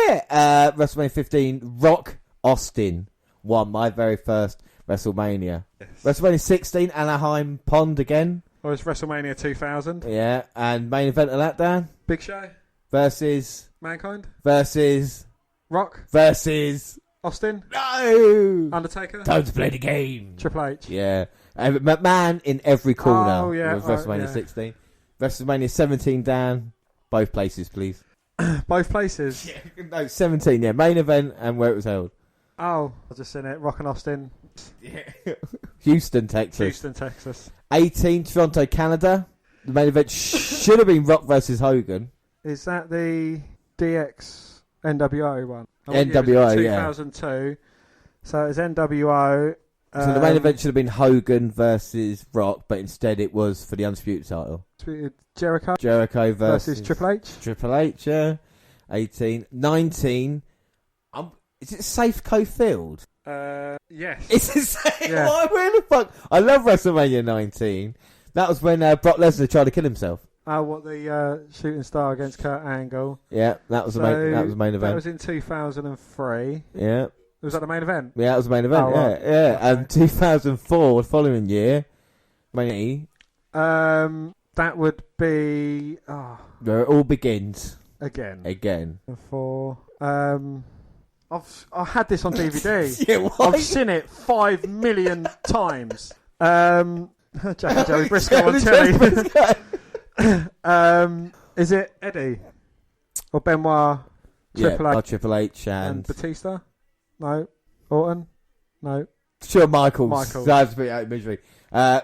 Speaker 1: WrestleMania 15, Rock Austin won my very first WrestleMania.
Speaker 2: Yes.
Speaker 1: WrestleMania 16, Anaheim Pond again.
Speaker 2: Or was WrestleMania 2000?
Speaker 1: Yeah, and main event of that, Dan,
Speaker 2: Big Show?
Speaker 1: versus
Speaker 2: Mankind?
Speaker 1: Rock
Speaker 2: Rock?
Speaker 1: versus
Speaker 2: Austin?
Speaker 1: no
Speaker 2: Undertaker?
Speaker 1: time to play the game.
Speaker 2: Triple H?
Speaker 1: Yeah, McMahon in every corner.
Speaker 2: Oh, yeah,
Speaker 1: with
Speaker 2: right,
Speaker 1: WrestleMania
Speaker 2: yeah.
Speaker 1: 16, WrestleMania 17, Dan, both places, please.
Speaker 2: Both places?
Speaker 1: Yeah, no, 17. Yeah, main event and where it was held.
Speaker 2: Oh, I've just seen it. Rock and Austin.
Speaker 1: Yeah. Houston, Texas.
Speaker 2: Houston, Texas.
Speaker 1: 18, Toronto, Canada. The main event should have been Rock versus Hogan.
Speaker 2: Is that the DX NWO one?
Speaker 1: NWO, yeah.
Speaker 2: 2002. So it's NWO.
Speaker 1: So the main event should have been Hogan versus Rock, but instead it was for the Undisputed title.
Speaker 2: Jericho
Speaker 1: Versus
Speaker 2: Triple H.
Speaker 1: Triple H, yeah. 18. 19. Is it Safeco Field?
Speaker 2: Yes.
Speaker 1: Is it Safeco?
Speaker 2: Yeah.
Speaker 1: Where the fuck? I love WrestleMania 19. That was when Brock Lesnar tried to kill himself.
Speaker 2: Oh, what the shooting star against Kurt Angle?
Speaker 1: Yeah, that was the main event.
Speaker 2: That was in 2003.
Speaker 1: Yeah.
Speaker 2: Was that the main event?
Speaker 1: Yeah, that was the main event.
Speaker 2: Oh,
Speaker 1: yeah,
Speaker 2: right.
Speaker 1: yeah.
Speaker 2: Okay.
Speaker 1: And 2004, the following year,
Speaker 2: that would be
Speaker 1: where it all begins
Speaker 2: again. For I had this on DVD.
Speaker 1: Yeah,
Speaker 2: I've seen it 5 million times. Jack and Jerry Briscoe on telly. Is it Eddie or Benoit?
Speaker 1: Triple H
Speaker 2: and Batista? No. Orton? No.
Speaker 1: Sure, Michaels.
Speaker 2: Michaels.
Speaker 1: That's a bit out of misery.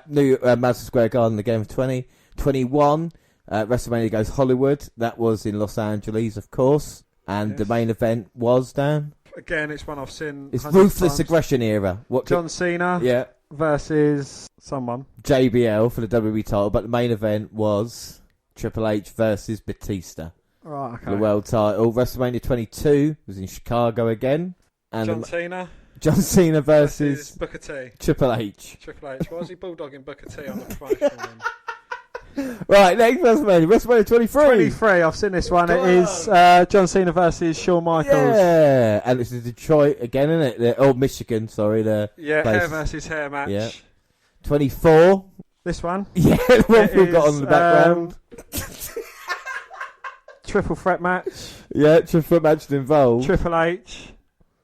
Speaker 1: New Madison Square Garden, the game of 20. 21, WrestleMania goes Hollywood. That was in Los Angeles, of course. And the main event was, Dan?
Speaker 2: Again, it's one I've seen.
Speaker 1: It's Ruthless Aggression era.
Speaker 2: John Cena versus someone.
Speaker 1: JBL for the WWE title, but the main event was Triple H versus Batista.
Speaker 2: Right, okay.
Speaker 1: The world title. WrestleMania 22 was in Chicago again. And John Cena versus
Speaker 2: Booker T.
Speaker 1: Triple H.
Speaker 2: Why was he bulldogging Booker T on the promotional one?
Speaker 1: Right, next WrestleMania 23.
Speaker 2: 23, I've seen this one. It is John Cena versus Shawn Michaels.
Speaker 1: Yeah, and it's in Detroit again, isn't it? Michigan, sorry.
Speaker 2: Hair versus hair match.
Speaker 1: Yeah. 24.
Speaker 2: This one?
Speaker 1: Yeah, the one we've got on the background.
Speaker 2: Triple threat match.
Speaker 1: Yeah, triple threat match involved.
Speaker 2: Triple H.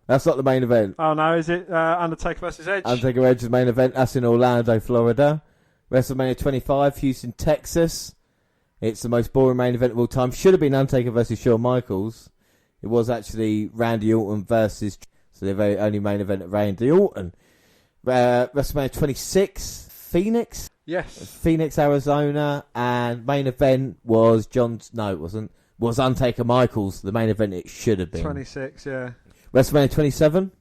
Speaker 1: That's not the main event.
Speaker 2: Oh no, is it Undertaker versus Edge?
Speaker 1: Undertaker Edge is the main event. That's in Orlando, Florida. WrestleMania 25, Houston, Texas. It's the most boring main event of all time. Should have been Undertaker versus Shawn Michaels. It was actually Randy Orton versus... So the very only main event of Randy Orton. WrestleMania 26, Phoenix?
Speaker 2: Yes.
Speaker 1: Phoenix, Arizona. And main event was it wasn't. Was Undertaker Michaels. The main event it should have been.
Speaker 2: 26, yeah.
Speaker 1: WrestleMania 27?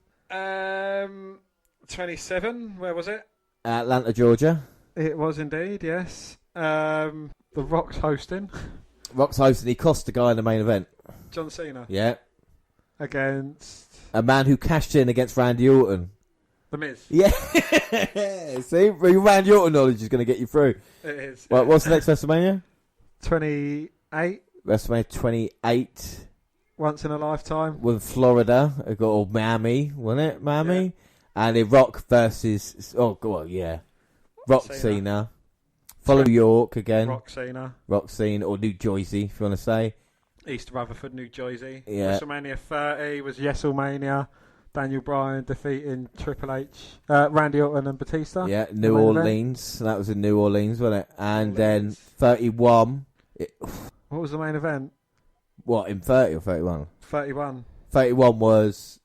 Speaker 2: 27, where was it?
Speaker 1: Atlanta, Georgia.
Speaker 2: It was indeed, yes. The Rock's hosting.
Speaker 1: Rock's hosting. He cost the guy in the main event.
Speaker 2: John Cena.
Speaker 1: Yeah.
Speaker 2: Against...
Speaker 1: a man who cashed in against Randy Orton.
Speaker 2: The Miz.
Speaker 1: Yeah. See, Randy Orton knowledge is going to get you through.
Speaker 2: It is.
Speaker 1: Well, what's the next WrestleMania?
Speaker 2: 28.
Speaker 1: WrestleMania 28.
Speaker 2: Once in a lifetime.
Speaker 1: With Florida. Or Miami, wasn't it? Miami? Yeah. And in Rock versus... Rock Cena. Follow New York again.
Speaker 2: Rock Cena, or
Speaker 1: New Jersey, if you want to say.
Speaker 2: East Rutherford, New Jersey.
Speaker 1: Yeah.
Speaker 2: WrestleMania 30 was Yeselmania. Daniel Bryan defeating Triple H, Randy Orton and Batista.
Speaker 1: Yeah, New Orleans. That was in New Orleans, wasn't it? And then 31.
Speaker 2: What was the main event?
Speaker 1: What, in 30 or 31?
Speaker 2: 31.
Speaker 1: 31 was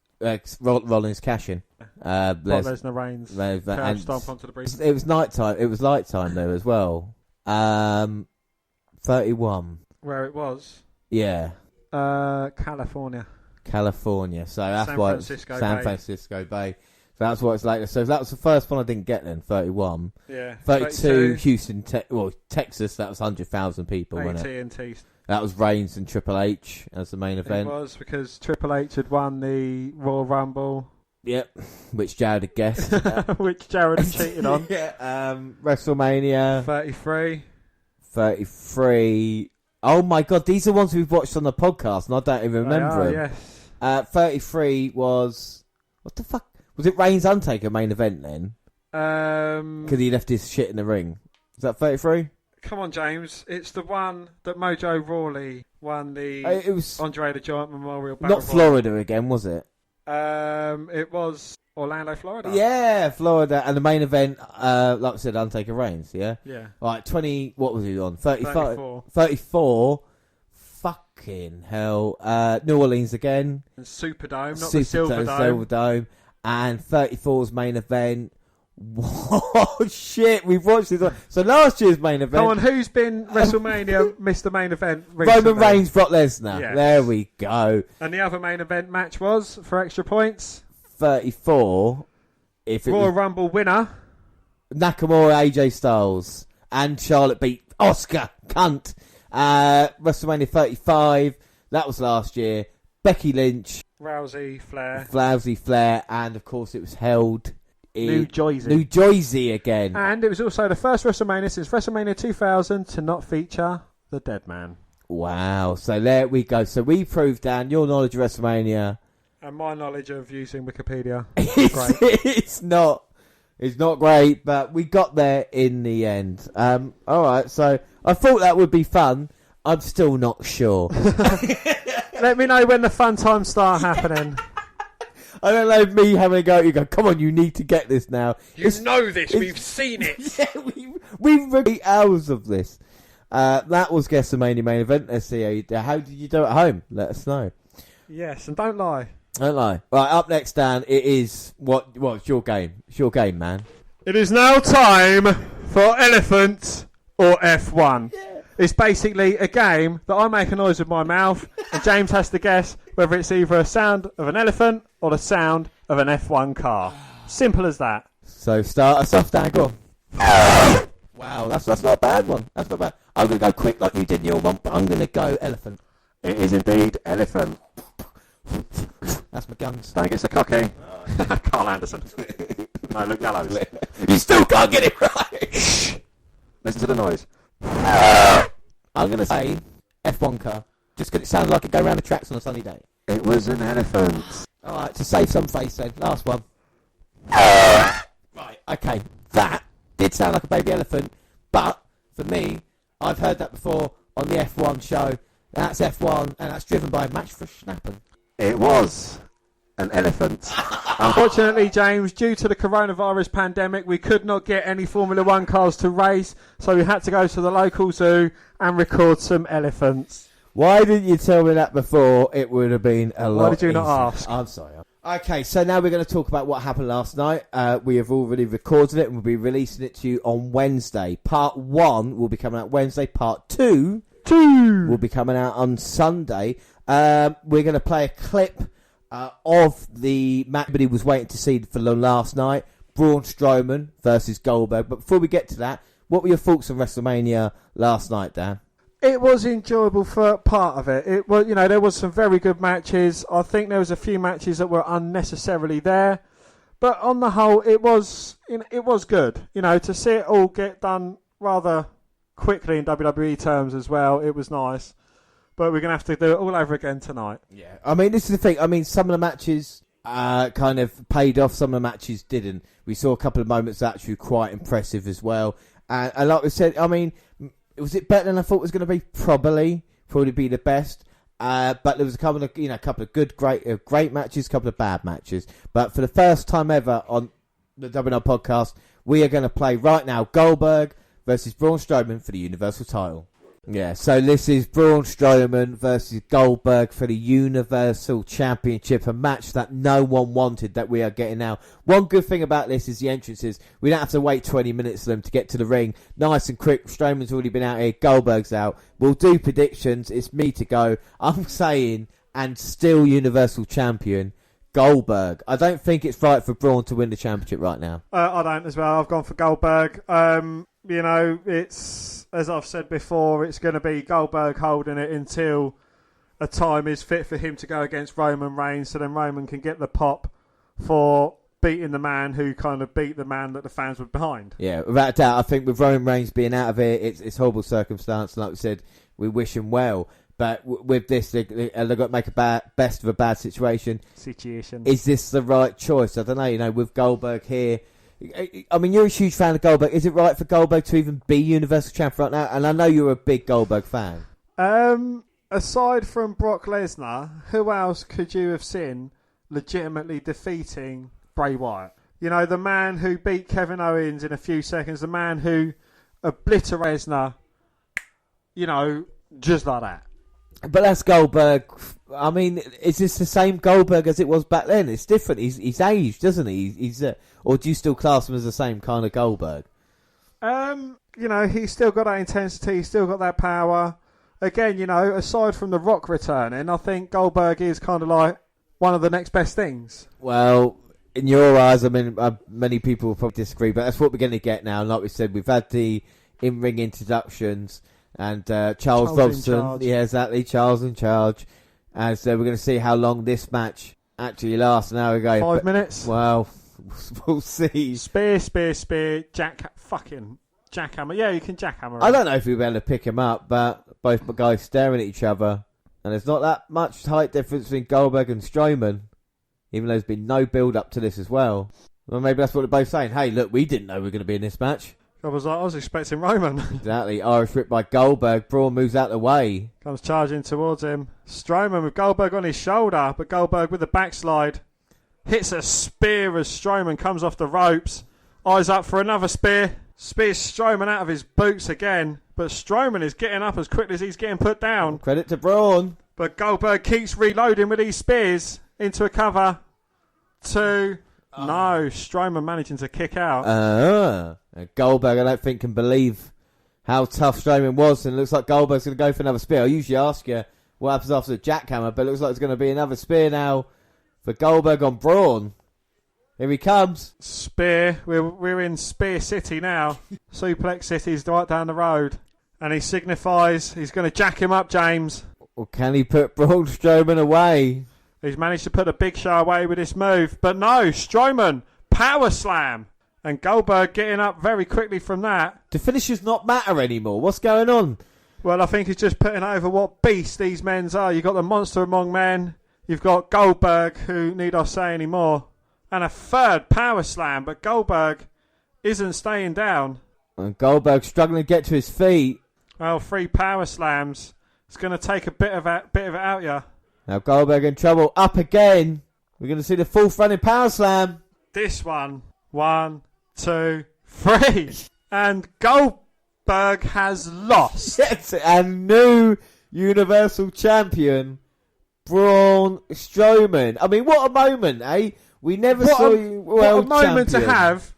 Speaker 1: Rollins cashing.
Speaker 2: Lesnar reigns.
Speaker 1: And
Speaker 2: stomp onto the breeze.
Speaker 1: It was nighttime. It was nighttime there as well. 31.
Speaker 2: Where it was?
Speaker 1: Yeah.
Speaker 2: California.
Speaker 1: So that's
Speaker 2: San
Speaker 1: why
Speaker 2: Francisco
Speaker 1: San
Speaker 2: Bay.
Speaker 1: Francisco Bay. that's what it's like. So that was the first one I didn't get then, 31.
Speaker 2: Yeah.
Speaker 1: 32, Houston, Texas, that was 100,000 people, wasn't it?
Speaker 2: AT&T.
Speaker 1: That was Reigns and Triple H as the main event.
Speaker 2: It was because Triple H had won the Royal Rumble.
Speaker 1: Yep, which Jared had guessed.
Speaker 2: Which Jared had cheated on.
Speaker 1: Yeah, WrestleMania 33. Oh my God, these are ones we've watched on the podcast, and I don't even remember them.
Speaker 2: Yes.
Speaker 1: 33 was what the fuck? Was it Reigns Undertaker main event then? Because he left his shit in the ring. Is that 33?
Speaker 2: Come on, James. It's the one that Mojo Rawley won the
Speaker 1: It was
Speaker 2: Andre the Giant Memorial Battle
Speaker 1: not Florida again, was it?
Speaker 2: It was Orlando, Florida.
Speaker 1: Yeah, Florida. And the main event, like I said, Undertaker Reigns, yeah?
Speaker 2: Yeah.
Speaker 1: Right, 20, what was he on? 35? 34. Fucking hell. New Orleans again.
Speaker 2: And Superdome, not the Silverdome.
Speaker 1: And 34's main event. Whoa, shit, we've watched this one. So last year's main event.
Speaker 2: Come on, who's been WrestleMania missed the main event recently?
Speaker 1: Roman Reigns, Brock Lesnar.
Speaker 2: Yes.
Speaker 1: There we go.
Speaker 2: And the other main event match was, for extra points,
Speaker 1: 34. If it
Speaker 2: Royal
Speaker 1: was
Speaker 2: Rumble winner
Speaker 1: Nakamura, AJ Styles, and Charlotte beat Oscar Cunt. WrestleMania 35. That was last year. Becky Lynch,
Speaker 2: Rousey,
Speaker 1: Flair, and of course it was held in
Speaker 2: New
Speaker 1: Jersey again.
Speaker 2: And it was also the first WrestleMania since WrestleMania 2000 to not feature the Dead Man.
Speaker 1: Wow. So there we go. So we proved, Dan, your knowledge of WrestleMania.
Speaker 2: And my knowledge of using Wikipedia.
Speaker 1: It's not great, but we got there in the end. Alright, so I thought that would be fun. I'm still not sure.
Speaker 2: Let me know when the fun times start happening.
Speaker 1: I don't know, me having a go at you, go, come on, you need to get this now.
Speaker 2: Know this, we've seen it.
Speaker 1: Yeah, we've read 8 hours of this. That was Guess the Main Event. Let's see how did you do at home? Let us know.
Speaker 2: Yes, and don't lie.
Speaker 1: Don't lie. Right, up next, Dan, it is, it's your game. It's your game, man.
Speaker 2: It is now time for Elephant or F1. Yeah. It's basically a game that I make a noise with my mouth and James has to guess whether it's either a sound of an elephant or the sound of an F1 car. Simple as that.
Speaker 1: So start us off, Dan. Go on. Wow, that's not a bad one. That's not bad. I'm going to go quick like you did in your one, but I'm going to go elephant.
Speaker 2: It is indeed elephant.
Speaker 1: That's my guns.
Speaker 2: Don't get so cocky. Carl Anderson. No, Luke Gallows.
Speaker 1: You still can't get it right.
Speaker 2: Shh. Listen to the noise.
Speaker 1: I'm going to say F1 car. Just because it sounds like it go around the tracks on a sunny day.
Speaker 2: It was an elephant.
Speaker 1: Alright, to save some face then. Last one. Right, okay. That did sound like a baby elephant, but for me, I've heard that before on the F1 show. That's F1, and that's driven by Max Verstappen.
Speaker 2: It was an elephant. Unfortunately, James, due to the coronavirus pandemic, we could not get any Formula 1 cars to race, so we had to go to the local zoo and record some elephants.
Speaker 1: Why didn't you tell me that before? It would have been a lot
Speaker 2: Why did you
Speaker 1: easier.
Speaker 2: not ask?
Speaker 1: I'm sorry. Okay, so now we're going to talk about what happened last night. We have already recorded it and we'll be releasing it to you on Wednesday. Part 1 will be coming out Wednesday. Part 2 will be coming out on Sunday. We're going to play a clip of the match everybody was waiting to see for last night. Braun Strowman versus Goldberg. But before we get to that, what were your thoughts on WrestleMania last night, Dan?
Speaker 2: It was enjoyable for part of it. It was, there was some very good matches. I think there was a few matches that were unnecessarily there, but on the whole, it was good. To see it all get done rather quickly in WWE terms as well. It was nice, but we're gonna have to do it all over again tonight.
Speaker 1: Yeah, I mean, this is the thing. I mean, some of the matches kind of paid off. Some of the matches didn't. We saw a couple of moments that actually were quite impressive as well. And like we said, I mean. Was it better than I thought it was going to be? Probably be the best. But there was a couple of good, great matches, a couple of bad matches. But for the first time ever on the WNR podcast, we are going to play right now Goldberg versus Braun Strowman for the Universal title. Yeah, so this is Braun Strowman versus Goldberg for the Universal Championship, a match that no one wanted that we are getting now. One good thing about this is the entrances. We don't have to wait 20 minutes for them to get to the ring. Nice and quick. Strowman's already been out here. Goldberg's out. We'll do predictions. It's me to go. I'm saying, and still Universal Champion, Goldberg. I don't think it's right for Braun to win the championship right now.
Speaker 2: I don't as well. I've gone for Goldberg. It's, as I've said before, it's going to be Goldberg holding it until a time is fit for him to go against Roman Reigns, so then Roman can get the pop for beating the man who kind of beat the man that the fans were behind.
Speaker 1: Yeah, without a doubt. I think with Roman Reigns being out of it, it's horrible circumstance. Like we said, we wish him well. But with this, they've got to make a best of a bad situation. Is this the right choice? I don't know. With Goldberg here, I mean, you're a huge fan of Goldberg. Is it right for Goldberg to even be Universal Champion right now? And I know you're a big Goldberg fan.
Speaker 2: Aside from Brock Lesnar, who else could you have seen legitimately defeating Bray Wyatt? The man who beat Kevin Owens in a few seconds, the man who obliterated Lesnar, just like that.
Speaker 1: But that's Goldberg. I mean, is this the same Goldberg as it was back then? It's different. He's aged, doesn't he? Or do you still class him as the same kind of Goldberg?
Speaker 2: He's still got that intensity. He's still got that power. Again, aside from The Rock returning, I think Goldberg is kind of like one of the next best things.
Speaker 1: Well, in your eyes, I mean, many people will probably disagree, but that's what we're going to get now. Like we said, we've had the in-ring introductions. And Charles Robson, yeah, exactly, Charles in charge. And so we're going to see how long this match actually lasts. An hour ago,
Speaker 2: 5 minutes.
Speaker 1: Well, we'll see.
Speaker 2: Spear, jackhammer. Yeah, you can jackhammer him.
Speaker 1: I don't know if we'll be able to pick him up, but both guys staring at each other, and there's not that much height difference between Goldberg and Strowman, even though there's been no build up to this as well. Well, maybe that's what they're both saying. Hey, look, we didn't know we were going to be in this match.
Speaker 2: I was expecting Roman.
Speaker 1: Exactly. Irish whip by Goldberg. Braun moves out of the way.
Speaker 2: Comes charging towards him. Strowman with Goldberg on his shoulder, but Goldberg with the backslide. Hits a spear as Strowman comes off the ropes. Eyes up for another spear. Spears Strowman out of his boots again. But Strowman is getting up as quickly as he's getting put down.
Speaker 1: Credit to Braun.
Speaker 2: But Goldberg keeps reloading with these spears into a cover. 2. No, Strowman managing to kick out.
Speaker 1: Goldberg, I don't think, can believe how tough Strowman was, and it looks like Goldberg's going to go for another spear. I usually ask you what happens after the jackhammer, but it looks like it's going to be another spear now for Goldberg on Braun. Here he comes.
Speaker 2: Spear. We're in Spear City now. Suplex City's right down the road. And he signifies he's going to jack him up, James.
Speaker 1: Or can he put Braun Strowman away?
Speaker 2: He's managed to put a Big Show away with this move. But no, Strowman, power slam. And Goldberg getting up very quickly from that.
Speaker 1: Do finishers not matter anymore? What's going on?
Speaker 2: Well, I think he's just putting over what beasts these men are. You've got the monster among men. You've got Goldberg, who need I say any more. And a third power slam, but Goldberg isn't staying down.
Speaker 1: And Goldberg struggling to get to his feet.
Speaker 2: Well, 3 power slams. It's going to take a bit of it out of you.
Speaker 1: Now Goldberg in trouble. Up again. We're going to see the full running power slam.
Speaker 2: This one. 1, 2, 3. And Goldberg has lost.
Speaker 1: Yes, and new Universal Champion, Braun Strowman. I mean, what a moment, eh? We never saw you world champion.
Speaker 2: What a moment to have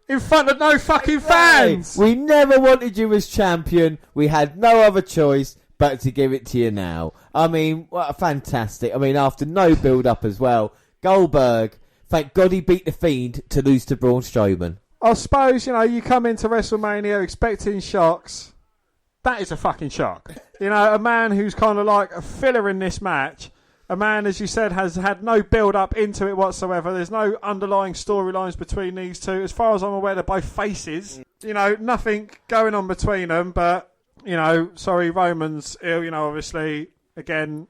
Speaker 2: in front of no fucking fans.
Speaker 1: We never wanted you as champion. We had no other choice but to give it to you now. I mean, what a fantastic. I mean, after no build-up as well. Goldberg, thank God he beat The Fiend to lose to Braun Strowman.
Speaker 2: I suppose, you come into WrestleMania expecting shocks. That is a fucking shock. A man who's kind of like a filler in this match. A man, as you said, has had no build-up into it whatsoever. There's no underlying storylines between these two. As far as I'm aware, they're both faces. Nothing going on between them. But, Roman's ill, obviously. Again,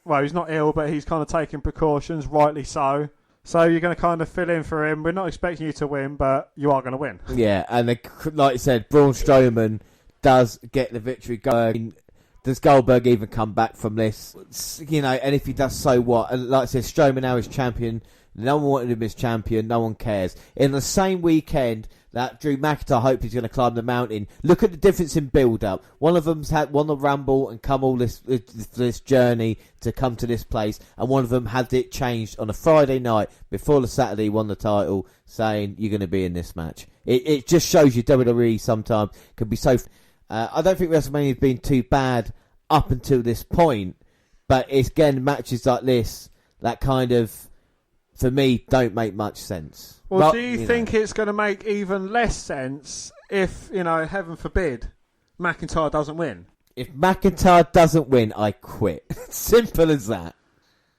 Speaker 2: well, he's not ill, but he's kind of taking precautions, rightly so. So you're going to kind of fill in for him. We're not expecting you to win, but you are going to win.
Speaker 1: Yeah, and like you said, Braun Strowman does get the victory going. Does Goldberg even come back from this? And if he does, so what? And like I said, Strowman now is champion. No one wanted him as champion. No one cares. In the same weekend that Drew McIntyre hoped he's going to climb the mountain, look at the difference in build-up. One of them's had won the Rumble and come all this journey to come to this place, and one of them had it changed on a Friday night before the Saturday he won the title, saying you're going to be in this match. It just shows you WWE sometimes can be so... I don't think WrestleMania has been too bad up until this point, but it's again matches like this that kind of for me, don't make much sense.
Speaker 2: Well,
Speaker 1: But,
Speaker 2: do you think it's going to make even less sense if, heaven forbid, McIntyre doesn't win?
Speaker 1: If McIntyre doesn't win, I quit. Simple as that.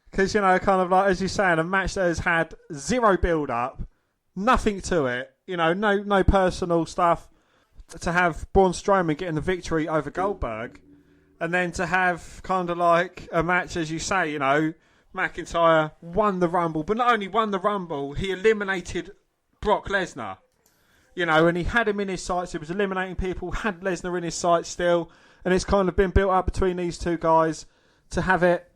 Speaker 2: Because, kind of like, as you say, in a match that has had zero build-up, nothing to it, no personal stuff, to have Braun Strowman getting the victory over Goldberg, and then to have kind of like a match, as you say, McIntyre won the Rumble, but not only won the Rumble, he eliminated Brock Lesnar. And he had him in his sights. He was eliminating people, had Lesnar in his sights still, and it's kind of been built up between these two guys to have it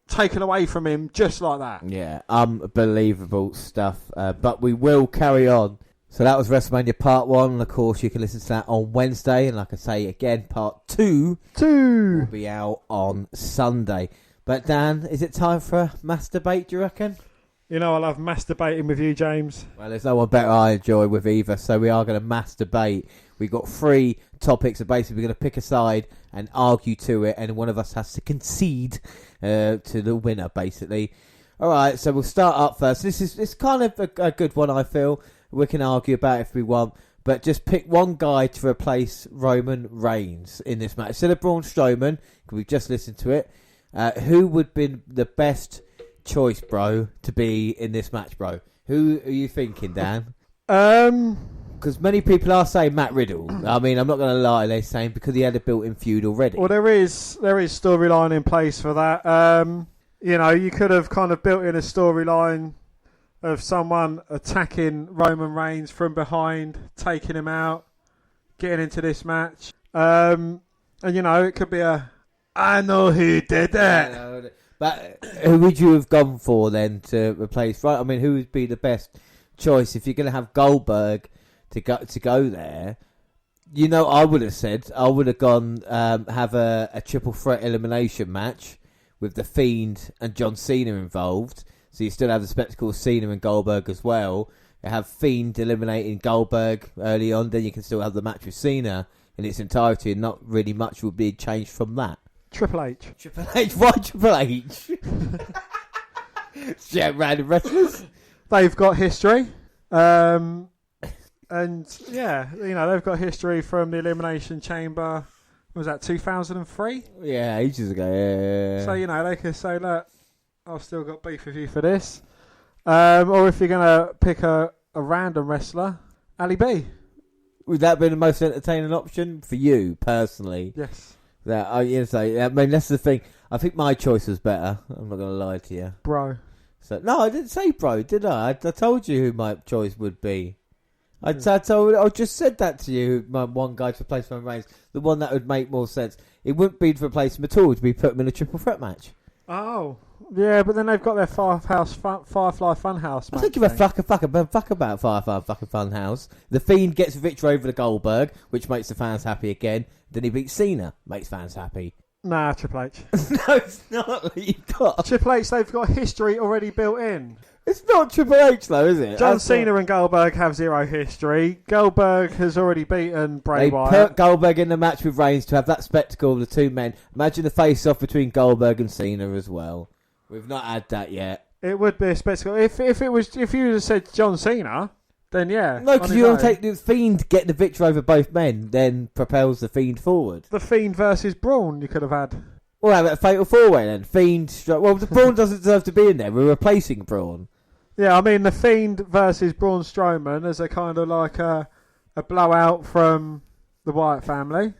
Speaker 2: taken away from him just like that.
Speaker 1: Yeah, unbelievable stuff. But we will carry on. So that was WrestleMania Part 1, and of course you can listen to that on Wednesday, and like I say again, Part 2 will be out on Sunday. But Dan, is it time for a masturbate, do you reckon?
Speaker 2: I love masturbating with you, James.
Speaker 1: Well, there's no one better I enjoy with either, so we are going to masturbate. We've got 3 topics, so basically we're going to pick a side and argue to it, and one of us has to concede to the winner, basically. All right, so we'll start up first. It's kind of a good one, I feel. We can argue about it if we want, but just pick one guy to replace Roman Reigns in this match. Instead of Braun Strowman, because we've just listened to it, who would be the best choice, bro, to be in this match, bro? Who are you thinking, Dan? Because many people are saying Matt Riddle. I mean, I'm not going to lie, they're saying because he had a built-in feud already.
Speaker 2: Well, there is storyline in place for that. You could have kind of built in a storyline of someone attacking Roman Reigns from behind, taking him out, getting into this match. And, it could be I know who did it.
Speaker 1: But who would you have gone for then to replace? Right, I mean, who would be the best choice if you're going to have Goldberg to go there? I would have said I would have gone have a triple threat elimination match with the Fiend and John Cena involved. So you still have the spectacle of Cena and Goldberg as well. You have Fiend eliminating Goldberg early on, then you can still have the match with Cena in its entirety, and not really much would be changed from that.
Speaker 2: Triple H.
Speaker 1: Triple H? Why Triple H? Yeah, random wrestlers.
Speaker 2: They've got history. And, yeah, they've got history from the Elimination Chamber. Was that 2003?
Speaker 1: Yeah, ages ago, yeah.
Speaker 2: So, they could say, look, I've still got beef with you for this. Or if you're going to pick a random wrestler, Ali B.
Speaker 1: Would that be the most entertaining option for you, personally?
Speaker 2: Yes.
Speaker 1: I mean, that's the thing. I think my choice was better. I'm not going to lie to you.
Speaker 2: Bro.
Speaker 1: So, no, I didn't say bro, did I? I told you who my choice would be. I just said that to you, my one guy to replace Roman Reigns. The one that would make more sense. It wouldn't be to replace him at all. It would be put him in a triple threat match.
Speaker 2: Oh. Yeah, but then they've got their Firefly Funhouse match.
Speaker 1: I don't give a fuck about Firefly fucking Funhouse. The Fiend gets a victory over the Goldberg, which makes the fans happy again. Then he beats Cena, makes fans happy.
Speaker 2: Nah, Triple H.
Speaker 1: No, it's not. You've got
Speaker 2: Triple H. They've got history already built in.
Speaker 1: It's not Triple H though, is it?
Speaker 2: John Cena and Goldberg have zero history. Goldberg has already beaten Bray Wyatt.
Speaker 1: They put Goldberg in the match with Reigns to have that spectacle of the two men. Imagine the face-off between Goldberg and Cena as well. We've not had that yet.
Speaker 2: It would be a spectacle. If you had said John Cena, then yeah.
Speaker 1: No, because you don't take the Fiend get the victory over both men, then propels the Fiend forward.
Speaker 2: The Fiend versus Braun you could have had.
Speaker 1: Well, have a fatal four-way then. Well, the Braun doesn't deserve to be in there. We're replacing Braun.
Speaker 2: Yeah, I mean the Fiend versus Braun Strowman as a kind of like a blowout from the Wyatt family,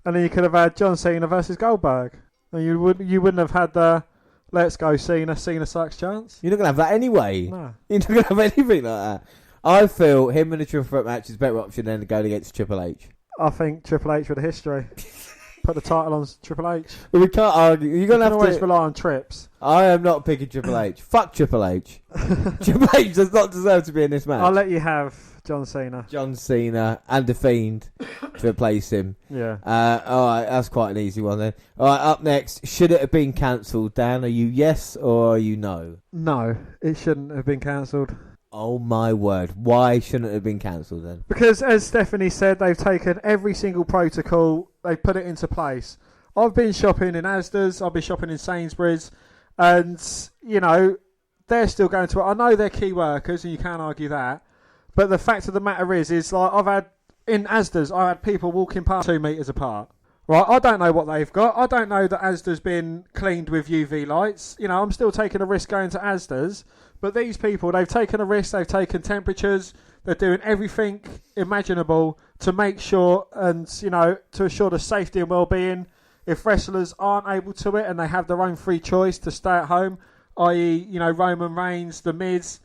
Speaker 2: and then you could have had John Cena versus Goldberg, and you wouldn't have had the let's go Cena sucks chance.
Speaker 1: You're not gonna have that anyway.
Speaker 2: No,
Speaker 1: you're not gonna have anything like that. I feel him in a triple threat match is a better option than going against Triple H.
Speaker 2: I think Triple H with a history. Put the title on Triple H.
Speaker 1: Well, we can't argue. You're gonna have
Speaker 2: always
Speaker 1: to
Speaker 2: rely on trips.
Speaker 1: I am not picking Triple H. Fuck Triple H. Triple H does not deserve to be in this match.
Speaker 2: I'll let you have John Cena.
Speaker 1: John Cena and The Fiend to replace him.
Speaker 2: Yeah.
Speaker 1: Alright, that's quite an easy one then. Alright, up next, should it have been cancelled, Dan? Are you yes or are you no?
Speaker 2: No, it shouldn't have been cancelled.
Speaker 1: Oh my word. Why shouldn't it have been cancelled then?
Speaker 2: Because as Stephanie said, they've taken every single protocol, they've put it into place. I've been shopping in Asda's, I've been shopping in Sainsbury's, and, they're still going to. I know they're key workers, and you can't argue that. But the fact of the matter is like I've had in Asda's, I had people walking past 2 metres apart. Right, I don't know what they've got. I don't know that Asda's been cleaned with UV lights. You know, I'm still taking a risk going to Asda's. But these people, they've taken a risk. They've taken temperatures. They're doing everything imaginable to make sure and, you know, to assure the safety and well-being. If wrestlers aren't able to it and they have their own free choice to stay at home, i.e., you know, Roman Reigns, The Miz,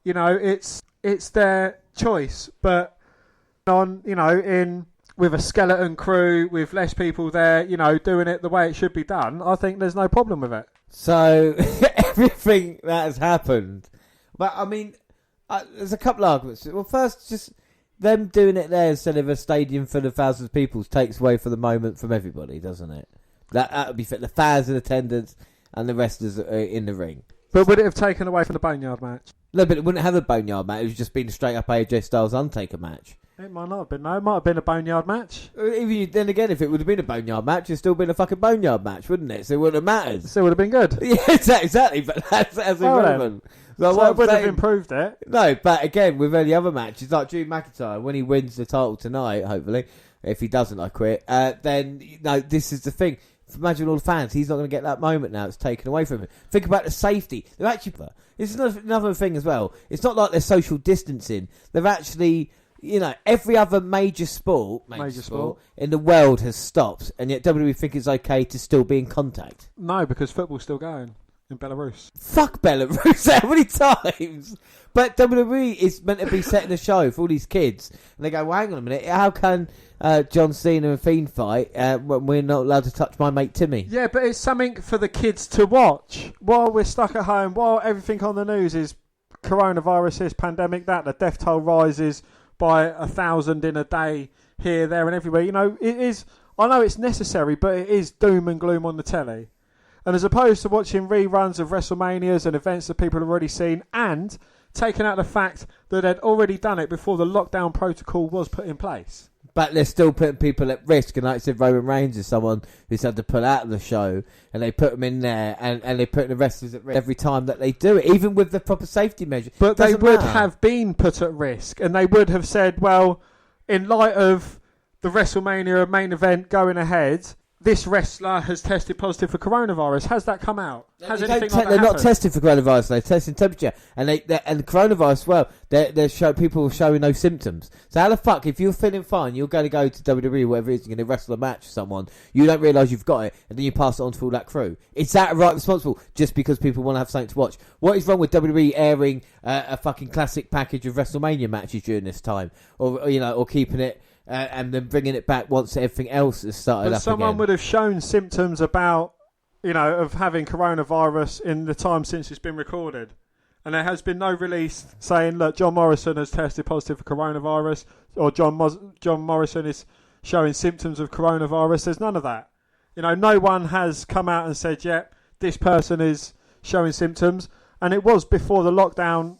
Speaker 2: you know, it's their choice. But with a skeleton crew, with less people there, you know, doing it the way it should be done, I think there's no problem with it.
Speaker 1: So, everything that has happened. But, I mean, there's a couple of arguments. Well, first, just them doing it there instead of a stadium full of thousands of people takes away for the moment from everybody, doesn't it? That would be fit. The fans in attendance and the wrestlers in the ring.
Speaker 2: But would it have taken away from the Boneyard match?
Speaker 1: No, but it wouldn't have a Boneyard match. It would just been a straight up AJ Styles Undertaker match.
Speaker 2: It might not have been. No, it might have been a Boneyard match.
Speaker 1: Then again, if it would have been a Boneyard match, it'd still been a fucking Boneyard match, wouldn't it? So it wouldn't have mattered.
Speaker 2: Still would have been good.
Speaker 1: Yeah, exactly. But that's irrelevant.
Speaker 2: So it would have improved it.
Speaker 1: No, but again, with any other matches, like Drew McIntyre, when he wins the title tonight, hopefully, if he doesn't, I quit. Then, you know, this is the thing. Imagine all the fans. He's not going to get that moment now. It's taken away from him. Think about the safety. They're actually. This is another thing as well. It's not like they're social distancing. They've actually, you know, every other major sport in the world has stopped, and yet WWE think it's okay to still be in contact.
Speaker 2: No, because football's still going in Belarus.
Speaker 1: Fuck Belarus. How many times? But WWE is meant to be setting a show for all these kids, and they go, well, hang on a minute. How can John Cena and Fiend fight when we're not allowed to touch my mate Timmy?
Speaker 2: Yeah, but it's something for the kids to watch while we're stuck at home, while everything on the news is coronavirus, this pandemic, that the death toll rises by 1,000 in a day here, there, and everywhere. You know, it is. I know it's necessary, but it is doom and gloom on the telly. And as opposed to watching reruns of WrestleManias and events that people have already seen, and taking out the fact that they'd already done it before the lockdown protocol was put in place.
Speaker 1: But they're still putting people at risk, and like I said, Roman Reigns is someone who's had to pull out of the show, and they put them in there, and they put the wrestlers at risk every time that they do it, even with the proper safety measures.
Speaker 2: But they would have been put at risk, and they would have said, well, in light of the WrestleMania main event going ahead, this wrestler has tested positive for coronavirus. Has that come out? Has anything like that
Speaker 1: They're not
Speaker 2: happened?
Speaker 1: testing for coronavirus. They're testing temperature, and the coronavirus. Well, people are showing no symptoms. So how the fuck, if you're feeling fine, you're going to go to WWE, whatever it is, you're going to wrestle a match with someone, you don't realise you've got it, and then you pass it on to all that crew. Is that right responsible? Just because people want to have something to watch? What is wrong with WWE airing a fucking classic package of WrestleMania matches during this time, or keeping it? And then bringing it back once everything else has started up again.
Speaker 2: Someone would have shown symptoms about, of having coronavirus in the time since it's been recorded. And there has been no release saying, look, John Morrison has tested positive for coronavirus, or John Morrison is showing symptoms of coronavirus. There's none of that. No one has come out and said, yep, this person is showing symptoms. And it was before the lockdown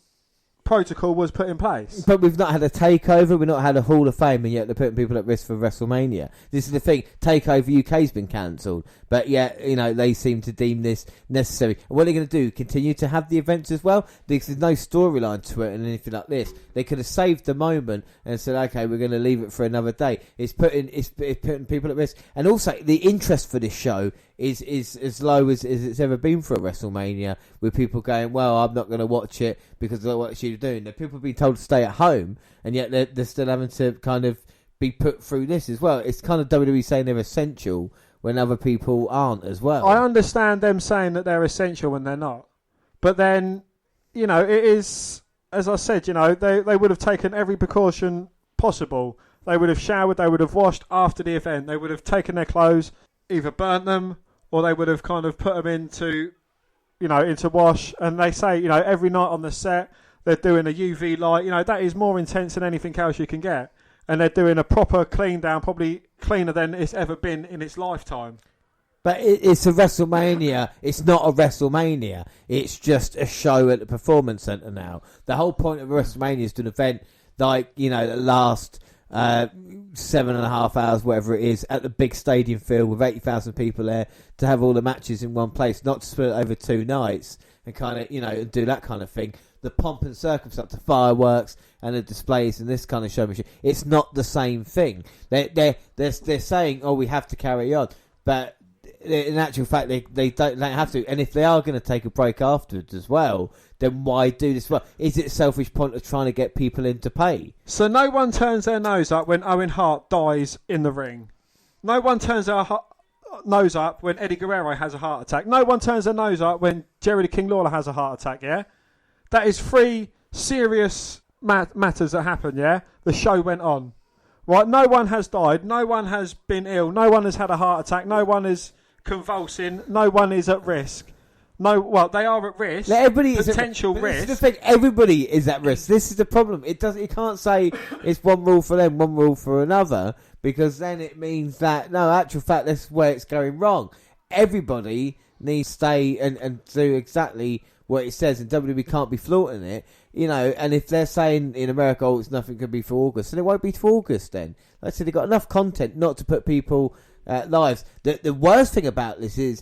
Speaker 2: protocol was put in place.
Speaker 1: But we've not had a takeover, we've not had a Hall of Fame, and yet they're putting people at risk for WrestleMania. This is the thing. Takeover UK's been cancelled, but yet they seem to deem this necessary. And what are they going to do? Continue to have the events as well? Because there's no storyline to it and anything like this. They could have saved the moment and said, okay, we're going to leave it for another day. It's putting people at risk, and also the interest for this show is as low as it's ever been for a WrestleMania, with people going, well, I'm not going to watch it because of what you're doing. The people being told to stay at home, and yet they're still having to kind of be put through this as well. It's kind of WWE saying they're essential when other people aren't as well.
Speaker 2: I understand them saying that they're essential when they're not. But then, it is, as I said, they would have taken every precaution possible. They would have showered, they would have washed after the event. They would have taken their clothes, either burnt them, or they would have kind of put them into wash. And they say, every night on the set, they're doing a UV light. That is more intense than anything else you can get. And they're doing a proper clean down, probably cleaner than it's ever been in its lifetime.
Speaker 1: But it's a WrestleMania. It's not a WrestleMania. It's just a show at the Performance Centre now. The whole point of WrestleMania is to an event like, that last 7.5 hours, whatever it is, at the big stadium field with 80,000 people there, to have all the matches in one place, not to split it over 2 nights and kind of, do that kind of thing. The pomp and circumstance, the fireworks and the displays and this kind of showmanship, it's not the same thing. They're saying, we have to carry on, but in actual fact, they don't have to. And if they are going to take a break afterwards as well, then why do this? Well, is it a selfish point of trying to get people in to pay?
Speaker 2: So no one turns their nose up when Owen Hart dies in the ring. No one turns their nose up when Eddie Guerrero has a heart attack. No one turns their nose up when Jerry the King Lawler has a heart attack, yeah? That is 3 serious matters that happen, yeah? The show went on. Right? No one has died. No one has been ill. No one has had a heart attack. No one is convulsing. No one is at risk. They are at risk.
Speaker 1: Everybody
Speaker 2: potential risk.
Speaker 1: This is the thing. Everybody is at risk. This is the problem. You can't say it's one rule for them, one rule for another, because then it means that actual fact, that's where it's going wrong. Everybody needs to stay and do exactly what it says, and WWE can't be flaunting it, and if they're saying in America, it's nothing can be for August, then it won't be for August then. Like I said, they've got enough content not to put people lives. The worst thing about this is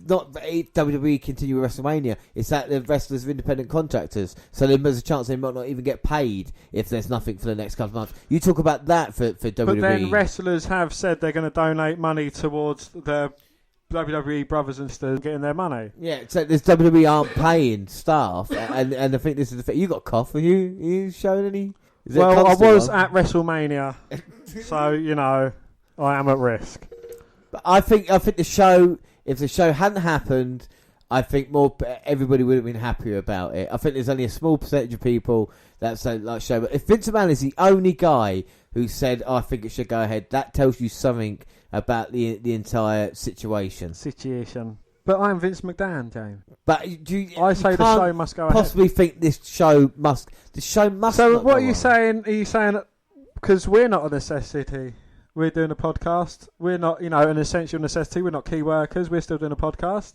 Speaker 1: not that WWE continue with WrestleMania, it's that the wrestlers are independent contractors, so there's a chance they might not even get paid if there's nothing for the next couple of months. You talk about that for WWE.
Speaker 2: But then wrestlers have said they're going to donate money towards the WWE brothers and sisters getting their money.
Speaker 1: Yeah, so there's WWE aren't paying staff, and I think this is the thing. You got a cough? Are you showing any?
Speaker 2: Well, I was at WrestleMania, so I am at risk.
Speaker 1: But I think the show, if the show hadn't happened, I think everybody would have been happier about it. I think there's only a small percentage of people that say like show, but if Vince McMahon is the only guy who said, I think it should go ahead, that tells you something about the entire situation.
Speaker 2: But I'm Vince McMahon, James.
Speaker 1: But
Speaker 2: I say the show must go ahead.
Speaker 1: Possibly think this show must. So
Speaker 2: what are you saying? Are you saying because we're not a necessity? We're doing a podcast. We're not, an essential necessity. We're not key workers. We're still doing a podcast.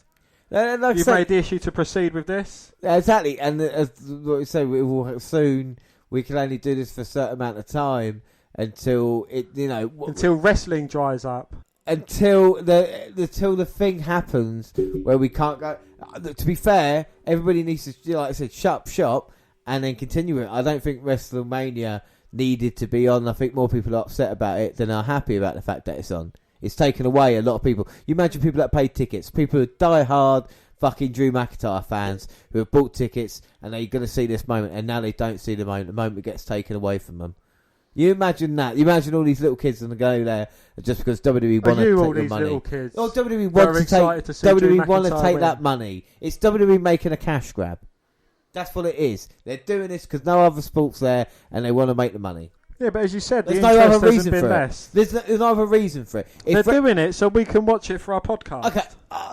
Speaker 2: You've made the issue to proceed with this.
Speaker 1: Exactly, and as what we say, we will soon. We can only do this for a certain amount of time until
Speaker 2: until wrestling dries up.
Speaker 1: Until the thing happens where we can't go. To be fair, everybody needs to, like I said, shut up shop and then continue it. I don't think WrestleMania needed to be on. I think more people are upset about it than are happy about the fact that it's on. It's taken away a lot of people. You imagine people that pay tickets, people who die hard fucking Drew McIntyre fans who have bought tickets and they're going to see this moment and now they don't see the moment. The moment gets taken away from them. You imagine that. You imagine all these little kids going to go there just because WWE want to take
Speaker 2: all
Speaker 1: the
Speaker 2: these
Speaker 1: money.
Speaker 2: Little kids
Speaker 1: oh, WWE want to take that money. It's WWE making a cash grab. That's what it is. They're doing this because no other sport's there and they want to make the money.
Speaker 2: Yeah, but as you said,
Speaker 1: there's
Speaker 2: the
Speaker 1: no
Speaker 2: interest
Speaker 1: other reason
Speaker 2: hasn't been
Speaker 1: for
Speaker 2: less.
Speaker 1: it. There's no other reason for it.
Speaker 2: They're doing it so we can watch it for our podcast.
Speaker 1: Okay,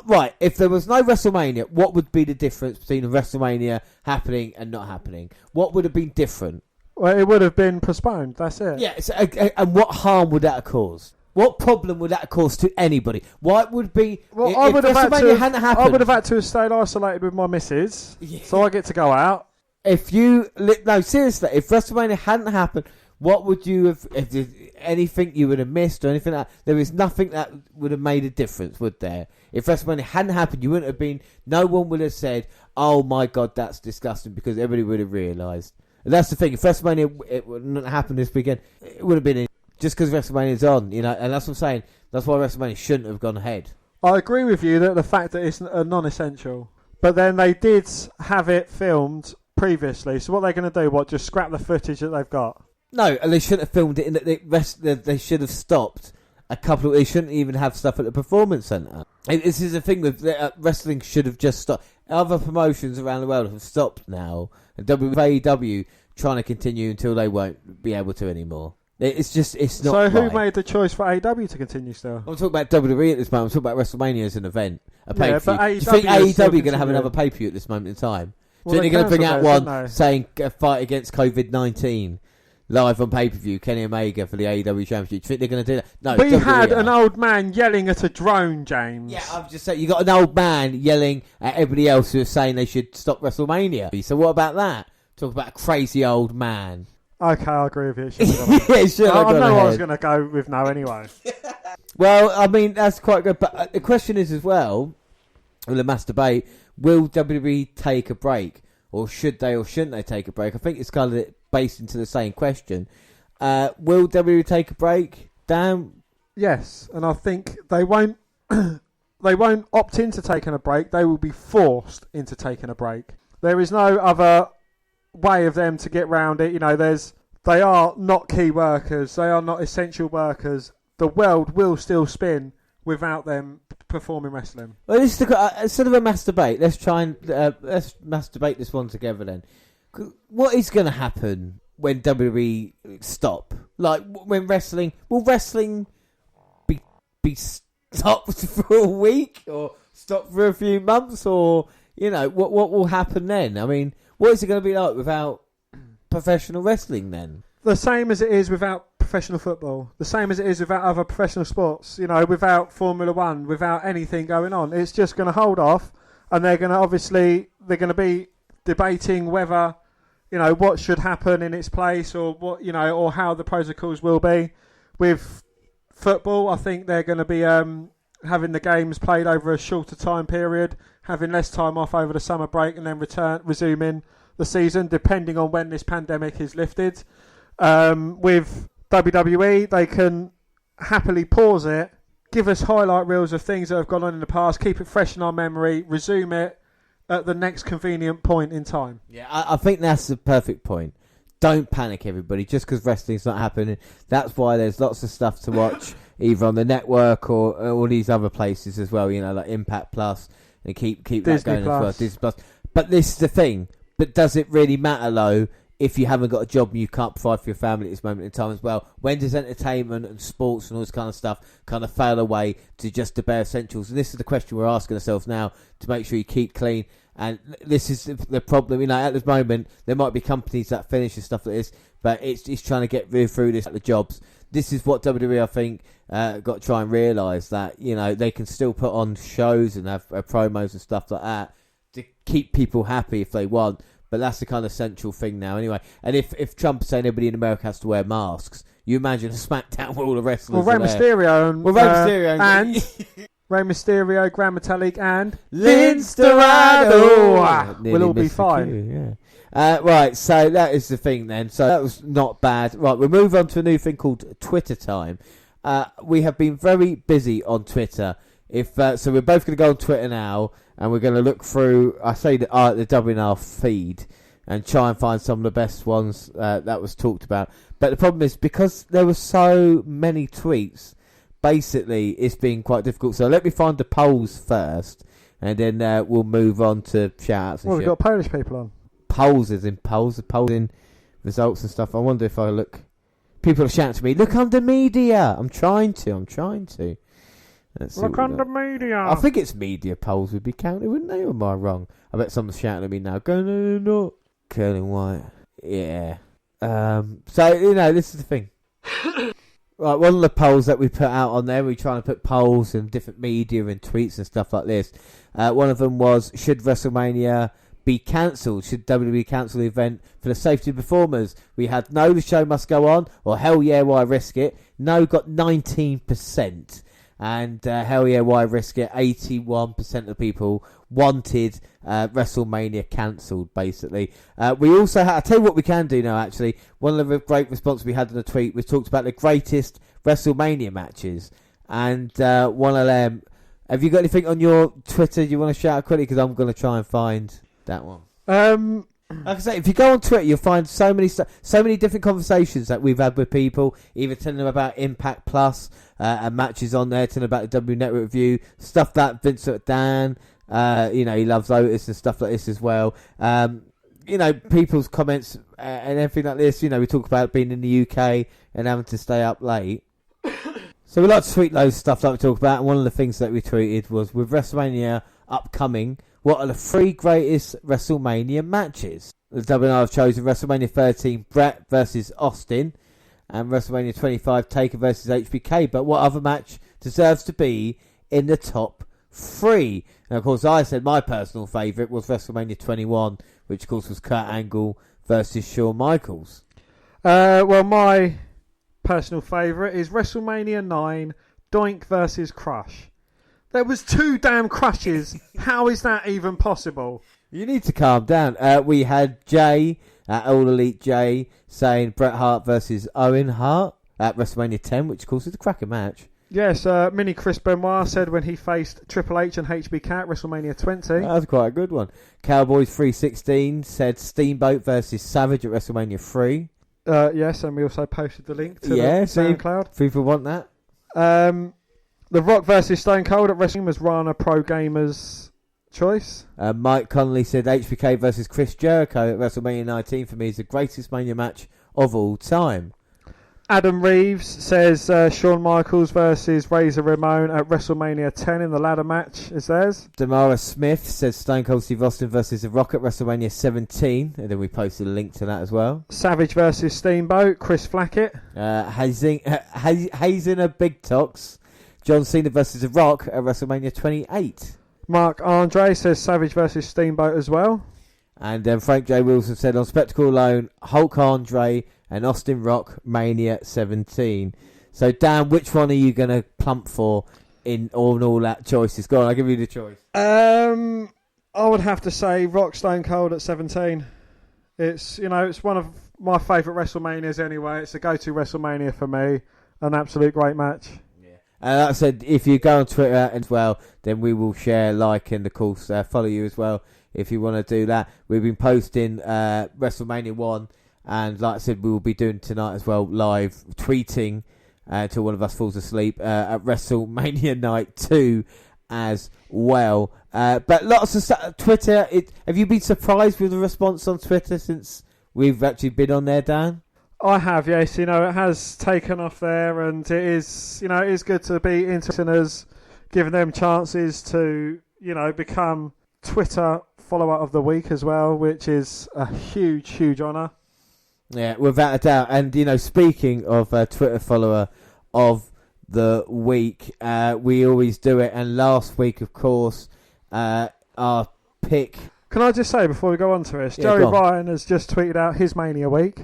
Speaker 1: right. If there was no WrestleMania, what would be the difference between a WrestleMania happening and not happening? What would have been different?
Speaker 2: Well, it would have been postponed. That's it.
Speaker 1: Yeah, and what harm would that have caused? What problem would that have caused to anybody? What would be...
Speaker 2: Well,
Speaker 1: if
Speaker 2: I would have
Speaker 1: hadn't happened...
Speaker 2: I would have had to have stayed isolated with my missus, so I get to go out.
Speaker 1: If you... No, seriously, if WrestleMania hadn't happened, what would you have... If there's anything you would have missed or anything like that, there is nothing that would have made a difference, would there? If WrestleMania hadn't happened, you wouldn't have been... No one would have said, oh my God, that's disgusting, because everybody would have realised. And that's the thing. If WrestleMania it wouldn't happen this weekend, it would have been just because WrestleMania's on, and that's what I'm saying. That's why WrestleMania shouldn't have gone ahead.
Speaker 2: I agree with you that the fact that it's a non-essential, but then they did have it filmed previously. So what they're going to do? What, just scrap the footage that they've got?
Speaker 1: No, and they shouldn't have filmed it. They should have stopped a couple. They shouldn't even have stuff at the Performance Centre. This is the thing with wrestling. Should have just stopped. Other promotions around the world have stopped now, and AEW trying to continue until they won't be able to anymore. It's not.
Speaker 2: So who made the choice for AEW to continue still?
Speaker 1: I'm talking about WWE at this moment. I'm talking about WrestleMania as an event, a pay-per-view.
Speaker 2: But
Speaker 1: do you think AEW are going to have another pay-per-view at this moment in time? Do you think they're going to bring out one saying fight against COVID-19 live on pay-per-view, Kenny Omega for the AEW Championship? Do you think they're going to do that? No.
Speaker 2: We had an old man yelling at a drone, James.
Speaker 1: Yeah, I'm just saying, you got an old man yelling at everybody else who is saying they should stop WrestleMania. So what about that? Talk about a crazy old man.
Speaker 2: Okay, I agree with you.
Speaker 1: I
Speaker 2: know I was going to go with no anyway.
Speaker 1: Well, I mean, that's quite good. But the question is as well, with the mass debate, will WWE take a break? Or should they or shouldn't they take a break? I think it's kind of based into the same question. Will WWE take a break? Dan?
Speaker 2: Yes, and I think they won't. They won't opt into taking a break. They will be forced into taking a break. There is no other way of them to get round it. You know, they are not key workers. They are not essential workers. The world will still spin without them performing wrestling. Well,
Speaker 1: this is instead of a mass debate, let's try and let's mass debate this one together. Then, what is going to happen when WWE stop? Like when wrestling, will wrestling be stopped for a week or stopped for a few months, or what will happen then? I mean, what is it going to be like without professional wrestling then?
Speaker 2: The same as it is without professional football. The same as it is without other professional sports. Without Formula One, without anything going on. It's just going to hold off, and they're going to be debating whether, what should happen in its place, or what, or how the protocols will be. With football, I think they're going to be having the games played over a shorter time period, having less time off over the summer break, and then resuming the season, depending on when this pandemic is lifted. With WWE, they can happily pause it, give us highlight reels of things that have gone on in the past, keep it fresh in our memory, resume it at the next convenient point in time.
Speaker 1: Yeah, I think that's the perfect point. Don't panic, everybody, just because wrestling's not happening. That's why there's lots of stuff to watch, either on the network or all these other places as well, like Impact Plus, and keep that going
Speaker 2: Plus.
Speaker 1: as well. Disney Plus. But this is the thing. But does it really matter, though, if you haven't got a job and you can't provide for your family at this moment in time as well? When does entertainment and sports and all this kind of stuff kind of fail away to just the bare essentials? And this is the question we're asking ourselves now, to make sure you keep clean. And this is the problem. At this moment, there might be companies that finish and stuff like this, but it's trying to get through this, the jobs. This is what WWE, I think, got to try and realise, that, they can still put on shows and have promos and stuff like that to keep people happy if they want. But that's the kind of central thing now anyway. And if Trump is saying everybody in America has to wear masks, you imagine a SmackDown where all the wrestlers
Speaker 2: Rey Mysterio
Speaker 1: and
Speaker 2: Rey Mysterio, Gran Metalik, and
Speaker 1: Vince Dorado
Speaker 2: will all be fine.
Speaker 1: Right, so that is the thing then. So that was not bad. Right, we'll move on to a new thing called Twitter time. We have been very busy on Twitter. So we're both going to go on Twitter now, and we're going to look through, the WNR feed, and try and find some of the best ones that was talked about. But the problem is, because there were so many tweets, basically it's been quite difficult. So let me find the polls first, and then we'll move on to shout-outs and
Speaker 2: we've got Polish people on.
Speaker 1: Polls in results and stuff. I wonder if I look... People are shouting to me, look under media! I'm trying to.
Speaker 2: Look under media.
Speaker 1: I think it's media polls would be counted, wouldn't they? Or am I wrong? I bet someone's shouting at me now. Go, no. Curly White. Yeah. So, this is the thing. Right, one of the polls that we put out on there, we try to put polls in different media and tweets and stuff like this. One of them was, should WrestleMania be cancelled? Should WWE cancel the event for the safety of performers? We had no, the show must go on, or hell yeah, why risk it? No got 19%. And hell yeah, why risk it? 81% of the people wanted WrestleMania cancelled, basically. We also had, I'll tell you what we can do now, actually. One of the great responses we had in the tweet, we talked about the greatest WrestleMania matches. And one of them, have you got anything on your Twitter you want to shout out quickly? Because I'm going to try and find that one. Like I say, if you go on Twitter, you'll find so many different conversations that we've had with people, either telling them about Impact Plus and matches on there, telling them about the W Network review, stuff that Vincent Dan, he loves Otis and stuff like this as well. People's comments and everything like this. We talk about being in the UK and having to stay up late. So we like to tweet loads of stuff that we talk about, and one of the things that we tweeted was, with WrestleMania upcoming, what are the 3 greatest WrestleMania matches? The WNR have chosen WrestleMania 13, Brett versus Austin, and WrestleMania 25, Taker versus HBK. But what other match deserves to be in the top 3? And of course, I said my personal favourite was WrestleMania 21, which of course was Kurt Angle versus Shawn Michaels.
Speaker 2: Well, my personal favourite is WrestleMania 9, Doink versus Crush. There was 2 damn crushes. How is that even possible?
Speaker 1: You need to calm down. We had Jay, All Elite Jay, saying Bret Hart versus Owen Hart at WrestleMania 10, which of course is a cracker match.
Speaker 2: Yes, Mini Chris Benoit said when he faced Triple H and HBK at WrestleMania 20.
Speaker 1: That was quite a good one. Cowboys 316 said Steamboat versus Savage at WrestleMania 3.
Speaker 2: Yes, and we also posted the link to the SoundCloud.
Speaker 1: People want that.
Speaker 2: The Rock versus Stone Cold at WrestleMania was Rana Pro Gamers' choice.
Speaker 1: Mike Connolly said HBK versus Chris Jericho at WrestleMania 19 for me is the greatest Mania match of all time.
Speaker 2: Adam Reeves says Shawn Michaels versus Razor Ramon at WrestleMania 10 in the ladder match is theirs.
Speaker 1: Damara Smith says Stone Cold Steve Austin versus The Rock at WrestleMania 17, and then we posted a link to that as well.
Speaker 2: Savage versus Steamboat, Chris Flackett.
Speaker 1: Hazing a Big Tox, John Cena versus The Rock at WrestleMania 28.
Speaker 2: Mark Andre says Savage versus Steamboat as well.
Speaker 1: And Frank J. Wilson said on Spectacle alone, Hulk Andre and Austin Rock Mania 17. So Dan, which one are you going to plump for in all that choices? Go on, I'll give you the choice.
Speaker 2: I would have to say Rock Stone Cold at 17. It's it's one of my favourite WrestleManias anyway. It's a go-to WrestleMania for me. An absolute great match.
Speaker 1: Yeah. And like I said, if you go on Twitter as well, then we will share, like, and of course follow you as well if you want to do that. We've been posting WrestleMania 1. And like I said, we will be doing tonight as well, live tweeting until one of us falls asleep at WrestleMania Night 2 as well. But lots of stuff. Twitter, have you been surprised with the response on Twitter since we've actually been on there, Dan?
Speaker 2: I have, yes. It has taken off there, and it is, it is good to be into listeners, giving them chances to, become Twitter follower of the week as well, which is a huge, huge honour.
Speaker 1: Yeah, without a doubt. And, speaking of Twitter follower of the week, we always do it. And last week, of course, our pick...
Speaker 2: Can I just say, before we go on to this, Joey Ryan has just tweeted out his Mania week.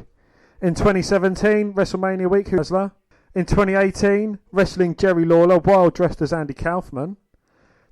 Speaker 2: In 2017, WrestleMania week, wrestler. In 2018, wrestling Jerry Lawler while dressed as Andy Kaufman.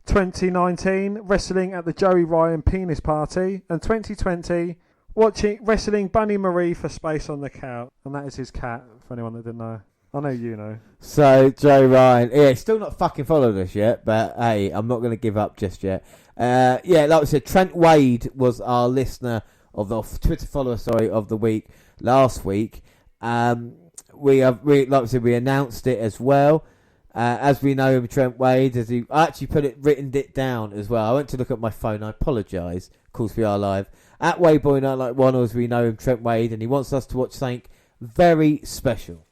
Speaker 2: 2019, wrestling at the Joey Ryan penis party. And 2020... wrestling Bunny Marie for Space on the Couch. And that is his cat, for anyone that didn't know. I know you know.
Speaker 1: So, Joe Ryan, he's still not fucking followed us yet, but hey, I'm not going to give up just yet. Like I said, Trent Wade was our listener of the Twitter follower, of the week last week. We announced it as well. As we know him, Trent Wade, I actually written it down as well. I went to look at my phone. I apologise. Of course, we are live. At Wayboy9like1, as we know him, Trent Wade, and he wants us to watch something very special.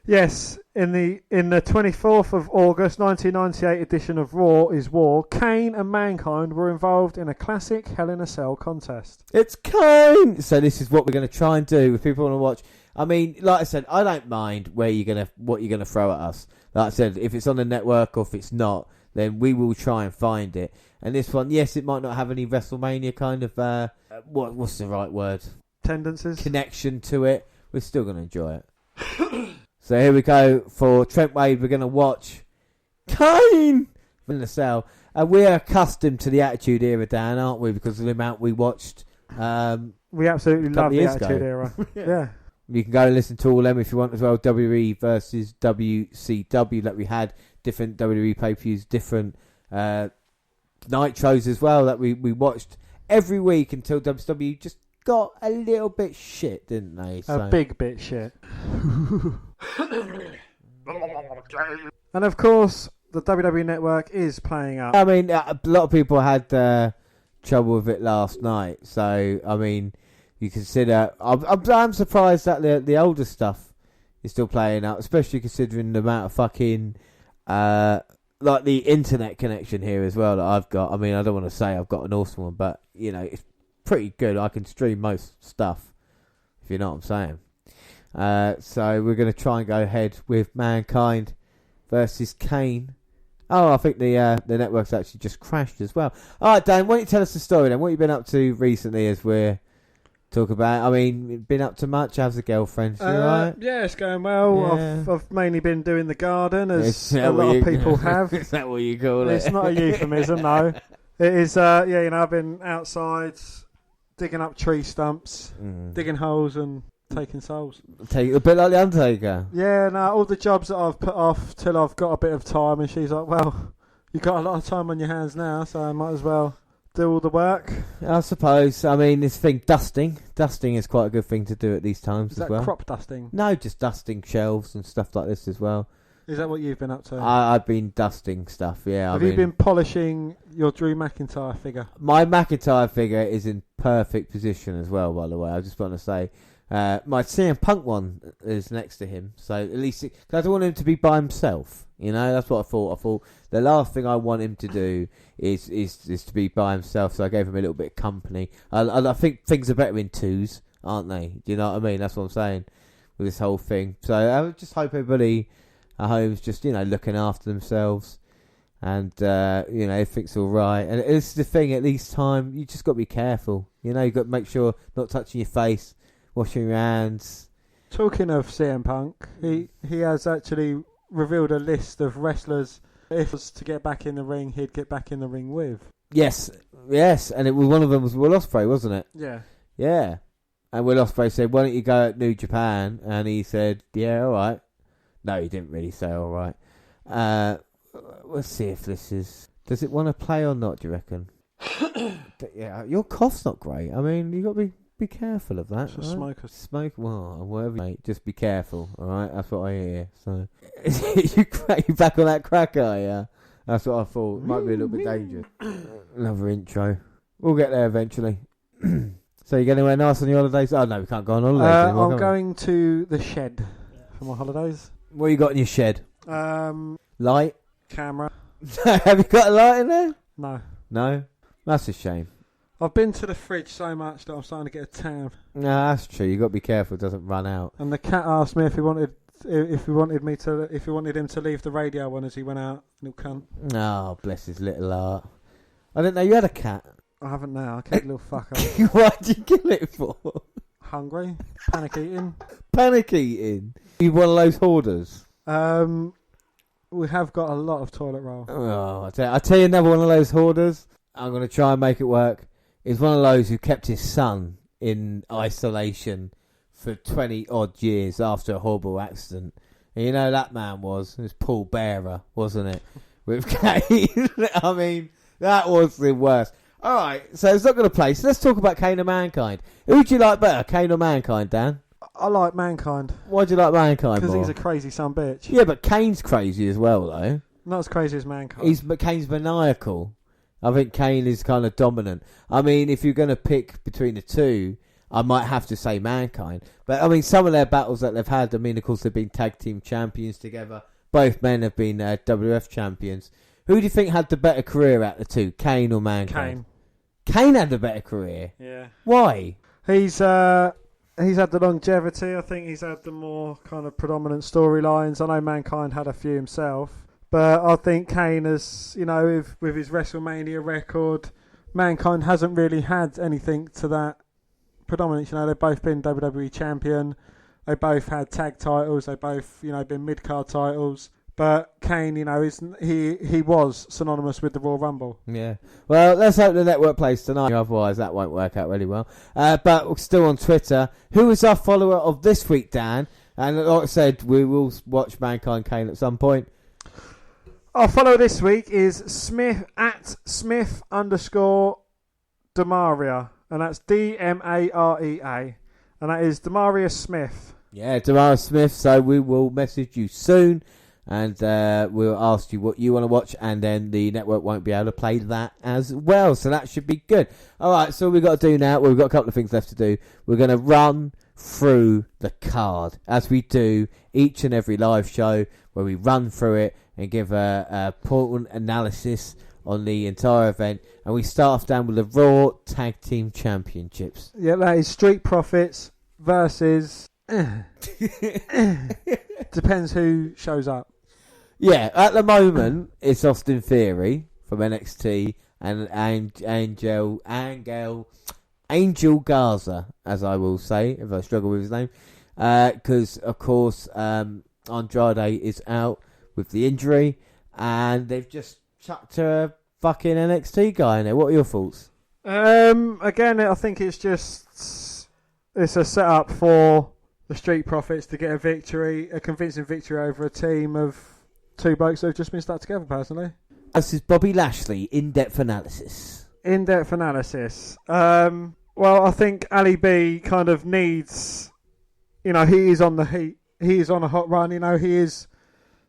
Speaker 2: Yes, in the 24th of August 1998 edition of Raw is War, Kane and Mankind were involved in a classic Hell in a Cell contest.
Speaker 1: It's Kane! So this is what we're going to try and do if people want to watch. I mean, like I said, I don't mind what you're going to throw at us. Like I said, if it's on the network or if it's not, then we will try and find it. And this one, yes, it might not have any WrestleMania kind of, what's the right word?
Speaker 2: Tendencies?
Speaker 1: Connection to it. We're still going to enjoy it. So here we go for Trent Wade. We're going to watch Kane in the Cell. We're accustomed to the Attitude Era, Dan, aren't we? Because of the amount we watched.
Speaker 2: We absolutely love the Attitude Era. Yeah. You
Speaker 1: can go and listen to all them if you want as well. WWE versus WCW that we had. Different WWE pay-per-views, different Nitros as well that we watched every week until WWE just got a little bit shit, didn't they?
Speaker 2: A big bit shit. And of course, the WWE Network is playing up.
Speaker 1: I mean, a lot of people had trouble with it last night. So, I mean, you consider... I'm surprised that the older stuff is still playing out, especially considering the amount of fucking... like the internet connection here as well that I've got. I mean, I don't want to say I've got an awesome one, but, it's pretty good. I can stream most stuff, if you know what I'm saying. So we're going to try and go ahead with Mankind versus Kane. Oh, I think the network's actually just crashed as well. All right, Dan, why don't you tell us the story then? What have you been up to recently as we're talk about? I mean, been up to much? How's the girlfriend? She alright?
Speaker 2: Yeah, it's going well.
Speaker 1: Yeah.
Speaker 2: I've mainly been doing the garden, as a lot of people have.
Speaker 1: Is that what you call it?
Speaker 2: It's not a euphemism, no. It is, I've been outside digging up tree stumps, digging holes and taking souls.
Speaker 1: Take a bit like the Undertaker.
Speaker 2: Yeah, no, all the jobs that I've put off till I've got a bit of time, and she's like, well, you've got a lot of time on your hands now, so I might as well do all the work.
Speaker 1: I suppose. I mean, this thing, dusting. Dusting is quite a good thing to do at these times
Speaker 2: Is
Speaker 1: as
Speaker 2: that
Speaker 1: well.
Speaker 2: crop dusting?
Speaker 1: No, just dusting shelves and stuff like this as well.
Speaker 2: Is that what you've been up to?
Speaker 1: I've been dusting stuff, yeah.
Speaker 2: Have you been polishing your Drew McIntyre figure?
Speaker 1: My McIntyre figure is in perfect position as well, by the way. I just want to say. My CM Punk one is next to him, so at least... Cause I don't want him to be by himself, you know? That's what I thought. I thought the last thing I want him to do is to be by himself, so I gave him a little bit of company. I think things are better in twos, aren't they? Do you know what I mean? That's what I'm saying with this whole thing. So I just hope everybody at home's just, looking after themselves and, everything's all right. And it's the thing, at this time, you just got to be careful. You've got to make sure not touching your face, washing your hands.
Speaker 2: Talking of CM Punk, he has actually revealed a list of wrestlers if it was to get back in the ring, he'd get back in the ring with.
Speaker 1: Yes, and it was one of them was Will Ospreay, wasn't it? Yeah. And Will Ospreay said, "Why don't you go at New Japan?" And he said, "Yeah, all right." No, he didn't really say all right. Let's see if this is. Does it want to play or not? Do you reckon? Yeah, your cough's not great. I mean, you got to be careful of that.
Speaker 2: It's a
Speaker 1: right?
Speaker 2: smoker.
Speaker 1: Well, whatever, mate. Just be careful, all right? That's what I hear. So, you back on that cracker, yeah? That's what I thought. It might be a little bit dangerous. Another intro. We'll get there eventually. So you going anywhere nice on your holidays? Oh no, we can't go on holidays anymore.
Speaker 2: I'm going to the shed for my holidays.
Speaker 1: What you got in your shed? Light?
Speaker 2: Camera.
Speaker 1: Have you got a light in there?
Speaker 2: No.
Speaker 1: That's a shame.
Speaker 2: I've been to the fridge so much that I'm starting to get a tan.
Speaker 1: No, that's true. You got to be careful it doesn't run out.
Speaker 2: And the cat asked me if he wanted him to leave the radio on as he went out. Little cunt.
Speaker 1: Oh, bless his little heart. I didn't know you had a cat.
Speaker 2: I haven't now. I killed the little fucker.
Speaker 1: Why'd you kill it for?
Speaker 2: Hungry. Panic eating.
Speaker 1: Panic eating? You one of those hoarders?
Speaker 2: We have got a lot of toilet roll.
Speaker 1: Oh, I tell you another one of those hoarders. I'm going to try and make it work. Is one of those who kept his son in isolation for 20 odd years after a horrible accident. And you know that man was Paul Bearer, wasn't it? With Kane. I mean, that was the worst. All right, so it's not going to play. So let's talk about Kane or Mankind. Who do you like better, Kane or Mankind, Dan?
Speaker 2: I like Mankind.
Speaker 1: Why do you like Mankind
Speaker 2: more?
Speaker 1: Because
Speaker 2: he's a crazy son bitch.
Speaker 1: Yeah, but Kane's crazy as well, though.
Speaker 2: Not as crazy as Mankind.
Speaker 1: Kane's maniacal. I think Kane is kind of dominant. I mean, if you're going to pick between the two, I might have to say Mankind. But, I mean, some of their battles that they've had, I mean, of course, they've been tag team champions together. Both men have been WF champions. Who do you think had the better career out of the two, Kane or Mankind? Kane had the better career?
Speaker 2: Yeah.
Speaker 1: Why?
Speaker 2: He's had the longevity. I think he's had the more kind of predominant storylines. I know Mankind had a few himself. But I think Kane has, with his WrestleMania record, Mankind hasn't really had anything to that predominance. They've both been WWE champion. They both had tag titles. They both, been mid-card titles. But Kane, he was synonymous with the Royal Rumble.
Speaker 1: Yeah. Well, let's hope the network plays tonight. Otherwise, that won't work out really well. But we're still on Twitter. Who is our follower of this week, Dan? And like I said, we will watch Mankind Kane at some point.
Speaker 2: Our follower this week is Smith _Demaria, and that's Dmarea, and that is Demaria Smith.
Speaker 1: Yeah, Demaria Smith. So we will message you soon, and we'll ask you what you want to watch, and then the network won't be able to play that as well. So that should be good. All right. So we've got to do now. We've got a couple of things left to do. We're going to run through the card as we do each and every live show, where we run through it and give a important analysis on the entire event. And we start off down with the Raw Tag Team Championships.
Speaker 2: Yeah, that is Street Profits versus... depends who shows up.
Speaker 1: Yeah, at the moment, it's Austin Theory from NXT and Angel Angel Garza, as I will say, if I struggle with his name. Because, of course, Andrade is out with the injury, and they've just chucked a fucking NXT guy in there. What are your thoughts?
Speaker 2: Again, I think it's a setup for the Street Profits to get a convincing victory over a team of two blokes that have just been stuck together, personally.
Speaker 1: This is Bobby Lashley, in-depth analysis.
Speaker 2: In-depth analysis. Well, I think Ali B kind of needs, he is on the heat. He is on a hot run. He is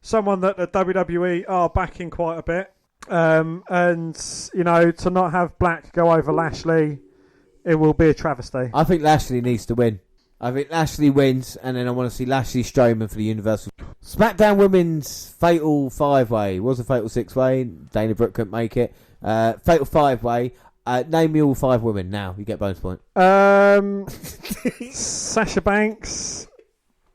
Speaker 2: someone that the WWE are backing quite a bit. And, to not have Black go over Lashley, it will be a travesty.
Speaker 1: I think Lashley needs to win. I think Lashley wins, and then I want to see Lashley Strowman for the Universal. SmackDown Women's Fatal 5-Way. It was a Fatal 6-Way. Dana Brooke couldn't make it. Fatal 5-Way. Name me all 5 women now. You get bonus point.
Speaker 2: Sasha Banks,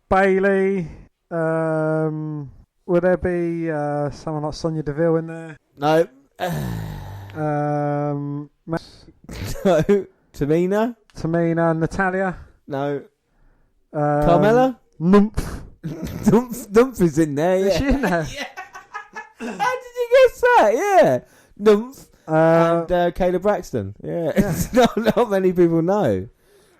Speaker 2: Bayley. Would there be someone like Sonya Deville in there?
Speaker 1: No. No. Tamina.
Speaker 2: Natalia.
Speaker 1: No. Carmella.
Speaker 2: Nymph.
Speaker 1: Nymph is in there. Yeah.
Speaker 2: Is she in there?
Speaker 1: Yeah. How did you guess that? Yeah. Nymph. And Kayla Braxton. Yeah. Not many people know.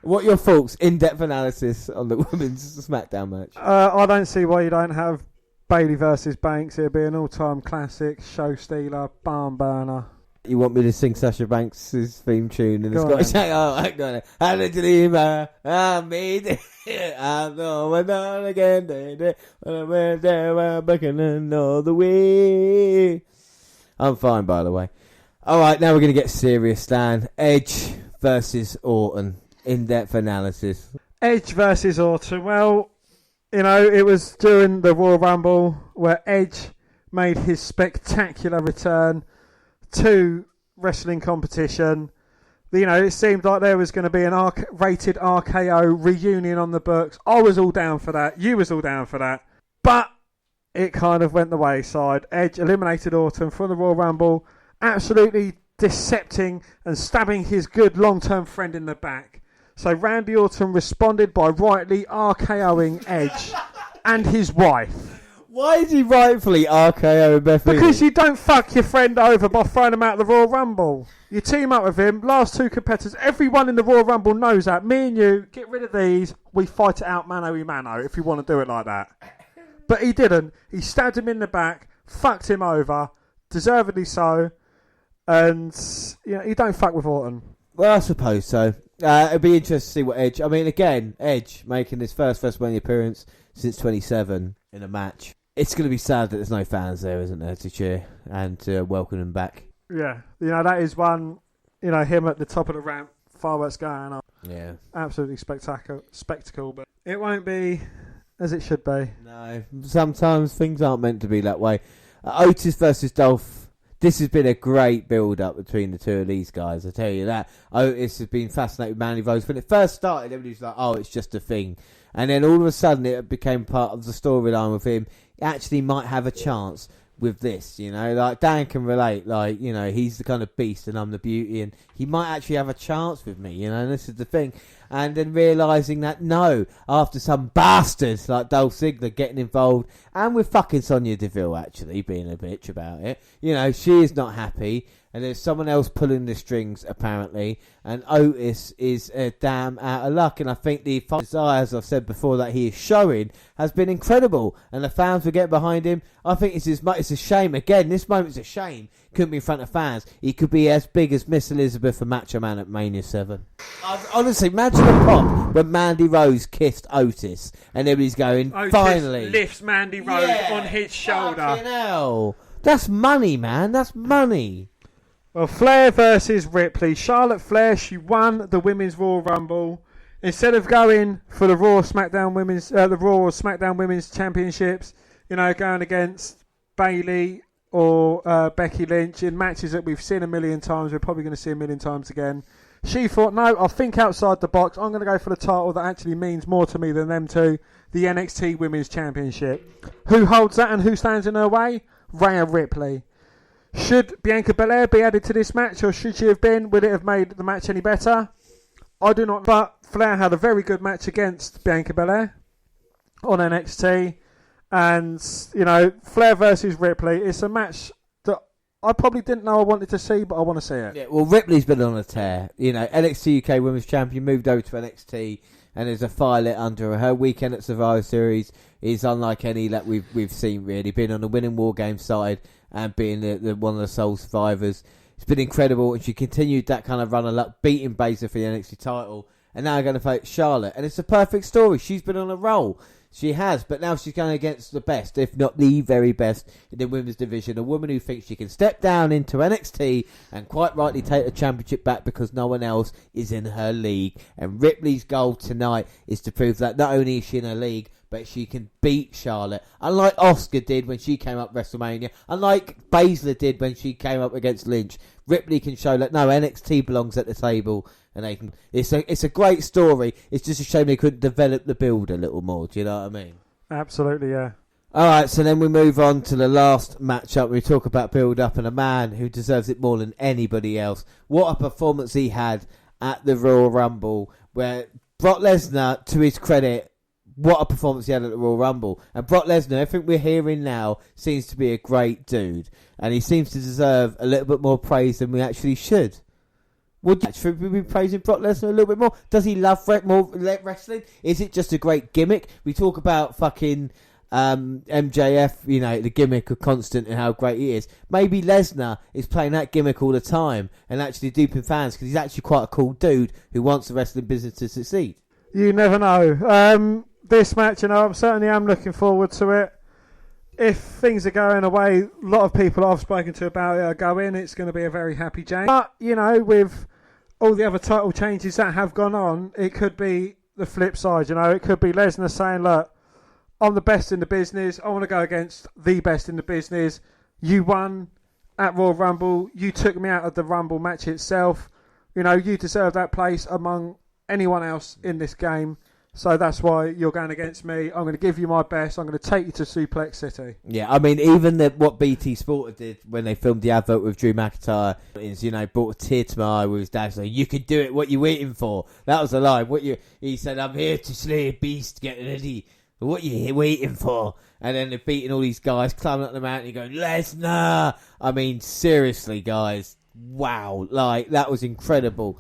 Speaker 1: What are your thoughts? In-depth analysis on the women's SmackDown match.
Speaker 2: I don't see why you don't have Bayley versus Banks. It'll be an all-time classic, show stealer, barn burner.
Speaker 1: You want me to sing Sasha Banks' theme tune in the Scottish accent? Oh, I'm going to. I made it. I know we're done again. We're there, back in another way. I'm fine, by the way. All right, now we're going to get serious, Stan. Edge versus Orton. In-depth analysis.
Speaker 2: Edge versus Orton. Well, it was during the Royal Rumble where Edge made his spectacular return to wrestling competition. It seemed like there was going to be an rated RKO reunion on the books. I was all down for that. You was all down for that. But it kind of went the wayside. Edge eliminated Orton from the Royal Rumble, absolutely decepting and stabbing his good long-term friend in the back. So Randy Orton responded by rightly RKOing Edge and his wife.
Speaker 1: Why is he rightfully RKOing Beth Phoenix?
Speaker 2: Because you don't fuck your friend over by throwing him out of the Royal Rumble. You team up with him. Last 2 competitors. Everyone in the Royal Rumble knows that. Me and you, get rid of these. We fight it out mano-y-mano if you want to do it like that. But he didn't. He stabbed him in the back, fucked him over, deservedly so. And, you don't fuck with Orton.
Speaker 1: Well, I suppose so. It'd be interesting to see what Edge... I mean, again, Edge making his first WrestleMania appearance since 27 in a match. It's going to be sad that there's no fans there, isn't there, to cheer and to welcome him back.
Speaker 2: Yeah. That is one, him at the top of the ramp, fireworks going on.
Speaker 1: Yeah.
Speaker 2: Absolutely spectacle, but it won't be as it should be.
Speaker 1: No. Sometimes things aren't meant to be that way. Otis versus Dolph. This has been a great build-up between the two of these guys, I tell you that. Otis has been fascinated with Mandy Rose. When it first started, everybody was like, oh, it's just a thing. And then all of a sudden, it became part of the storyline with him. He actually might have a chance with this, Like, Dan can relate. Like, he's the kind of beast and I'm the beauty. And he might actually have a chance with me, And this is the thing. And then realising that, no, after some bastards like Dolph Ziggler getting involved, and with fucking Sonya Deville actually being a bitch about it, she is not happy, and there's someone else pulling the strings apparently, and Otis is damn out of luck. And I think the desire, as I've said before, that he is showing has been incredible, and the fans will get behind him. I think it's a shame. Again, this moment's a shame. Couldn't be in front of fans. He could be as big as Miss Elizabeth and Macho Man at Mania 7. Honestly, imagine a pop when Mandy Rose kissed Otis and everybody's going,
Speaker 2: Otis
Speaker 1: finally.
Speaker 2: Lifts Mandy Rose on his shoulder.
Speaker 1: Fucking hell. That's money, man. That's money.
Speaker 2: Well, Flair versus Ripley. Charlotte Flair, she won the Women's Royal Rumble. Instead of going for the Raw or SmackDown Women's Championships, going against Bayley or Becky Lynch in matches that we've seen a million times, we're probably going to see a million times again. She thought, no, I'll think outside the box. I'm going to go for the title that actually means more to me than them two, the NXT Women's Championship. Who holds that and who stands in her way? Rhea Ripley. Should Bianca Belair be added to this match, or should she have been? Would it have made the match any better? I do not. But Flair had a very good match against Bianca Belair on NXT. And, Flair versus Ripley, it's a match that I probably didn't know I wanted to see, but I want to see it.
Speaker 1: Yeah, well, Ripley's been on a tear. NXT UK Women's Champion moved over to NXT, and there's a fire lit under her. Her weekend at Survivor Series is unlike any that we've seen, really. Being on the winning War Game side and being the one of the sole survivors. It's been incredible, and she continued that kind of run of luck, beating Baszler for the NXT title, and now going to fight Charlotte. And it's a perfect story. She's been on a roll. She has, but now she's going against the best, if not the very best, in the women's division. A woman who thinks she can step down into NXT and quite rightly take the championship back because no one else is in her league. And Ripley's goal tonight is to prove that not only is she in her league, but she can beat Charlotte. Unlike Asuka did when she came up WrestleMania, unlike Baszler did when she came up against Lynch, Ripley can show that no, NXT belongs at the table, and they can. It's a great story. It's just a shame they couldn't develop the build a little more. Do you know what I mean?
Speaker 2: Absolutely, yeah.
Speaker 1: All right, so then we move on to the last matchup. We talk about build up and a man who deserves it more than anybody else. What a performance he had at the Royal Rumble, where Brock Lesnar, to his credit, what a performance he had at the Royal Rumble. And Brock Lesnar, everything we're hearing now, seems to be a great dude. And he seems to deserve a little bit more praise than we actually should. Should we be praising Brock Lesnar a little bit more? Does he love more wrestling? Is it just a great gimmick? We talk about fucking MJF, the gimmick of Constant and how great he is. Maybe Lesnar is playing that gimmick all the time and actually duping fans because he's actually quite a cool dude who wants the wrestling business to succeed.
Speaker 2: You never know. This match, I certainly am looking forward to it. If things are going away, a lot of people I've spoken to about it are going, it's going to be a very happy Jane. But, with all the other title changes that have gone on, it could be the flip side, It could be Lesnar saying, look, I'm the best in the business. I want to go against the best in the business. You won at Royal Rumble. You took me out of the Rumble match itself. You deserve that place among anyone else in this game. So that's why you're going against me. I'm going to give you my best. I'm going to take you to Suplex City.
Speaker 1: Yeah, I mean, even what BT Sport did when they filmed the advert with Drew McIntyre is, brought a tear to my eye with his dad saying, you can do it, what you waiting for? That was the line. He said, I'm here to slay a beast, get ready. What you waiting for? And then they're beating all these guys, climbing up the mountain, going, Lesnar! I mean, seriously, guys. Wow. That was incredible.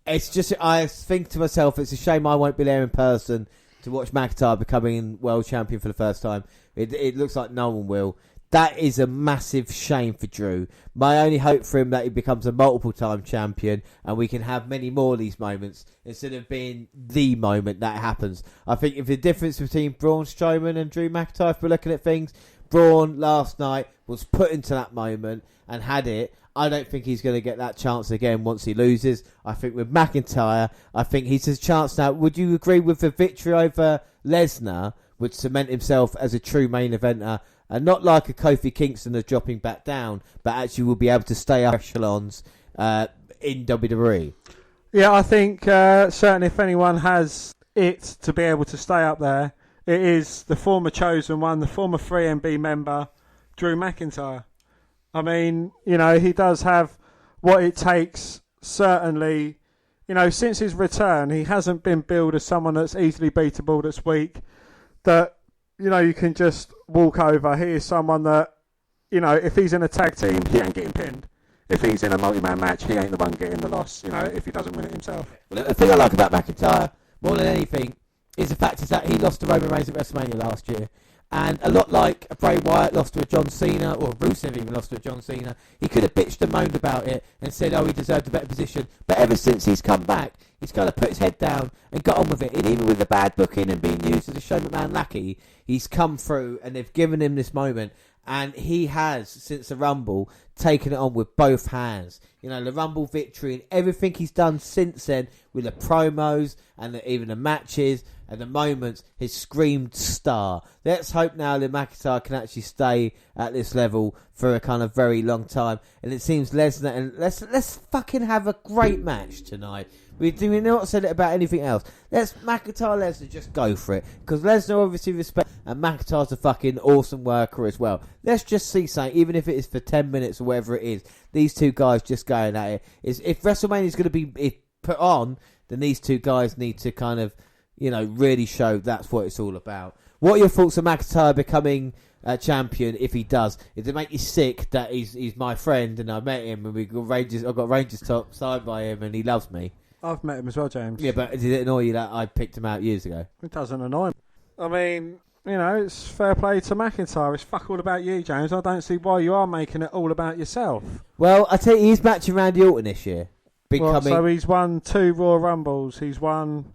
Speaker 1: It's just, I think to myself, it's a shame I won't be there in person to watch McIntyre becoming world champion for the first time. It looks like no one will. That is a massive shame for Drew. My only hope for him that he becomes a multiple-time champion and we can have many more of these moments instead of being the moment that happens. I think if the difference between Braun Strowman and Drew McIntyre, if we're looking at things, Braun last night was put into that moment and had it. I don't think he's going to get that chance again once he loses. I think with McIntyre, I think he's a chance now. Would you agree with the victory over Lesnar would cement himself as a true main eventer and not like a Kofi Kingston that's dropping back down, but actually will be able to stay up echelons in WWE?
Speaker 2: Yeah, I think certainly if anyone has it to be able to stay up there, it is the former Chosen One, the former 3MB member, Drew McIntyre. I mean, he does have what it takes, certainly. Since his return, he hasn't been billed as someone that's easily beatable, that's weak, that, you can just walk over. He is someone that, if he's in a tag team, he ain't getting pinned. If he's in a multi-man match, he ain't the one getting the loss, if he doesn't win it himself.
Speaker 1: Well, the thing I like about McIntyre, more than anything, is the fact is that he lost to Roman Reigns at WrestleMania last year. And a lot like Bray Wyatt lost to a John Cena, or Rusev even lost to a John Cena, he could have bitched and moaned about it and said, he deserved a better position. But ever since he's come back, he's kind of put his head down and got on with it. And even with the bad booking and being used as a Shane McMahon lackey, he's come through and they've given him this moment. And he has, since the Rumble, taken it on with both hands. The Rumble victory and everything he's done since then with the promos and even the matches and the moments, has screamed star. Let's hope now that McIntyre can actually stay at this level for a kind of very long time. And it seems Lesnar, and let's fucking have a great match tonight. We not said it about anything else. Let's McIntyre Lesnar just go for it, because Lesnar obviously respects, and McIntyre's a fucking awesome worker as well. Let's just see something, even if it is for 10 minutes or whatever it is. These two guys just going at it. If WrestleMania is going to be put on, then these two guys need to kind of, really show that's what it's all about. What are your thoughts on McIntyre becoming champion if he does? Does it make you sick that he's my friend and I met him and I've got Rangers top signed by him and he loves me?
Speaker 2: I've met him as well, James.
Speaker 1: Yeah, but did it annoy you that I picked him out years ago?
Speaker 2: It doesn't annoy me. I mean, it's fair play to McIntyre. It's fuck all about you, James. I don't see why you are making it all about yourself.
Speaker 1: Well, I tell you, he's matching Randy Orton this year.
Speaker 2: So he's won 2 Royal Rumbles. He's won...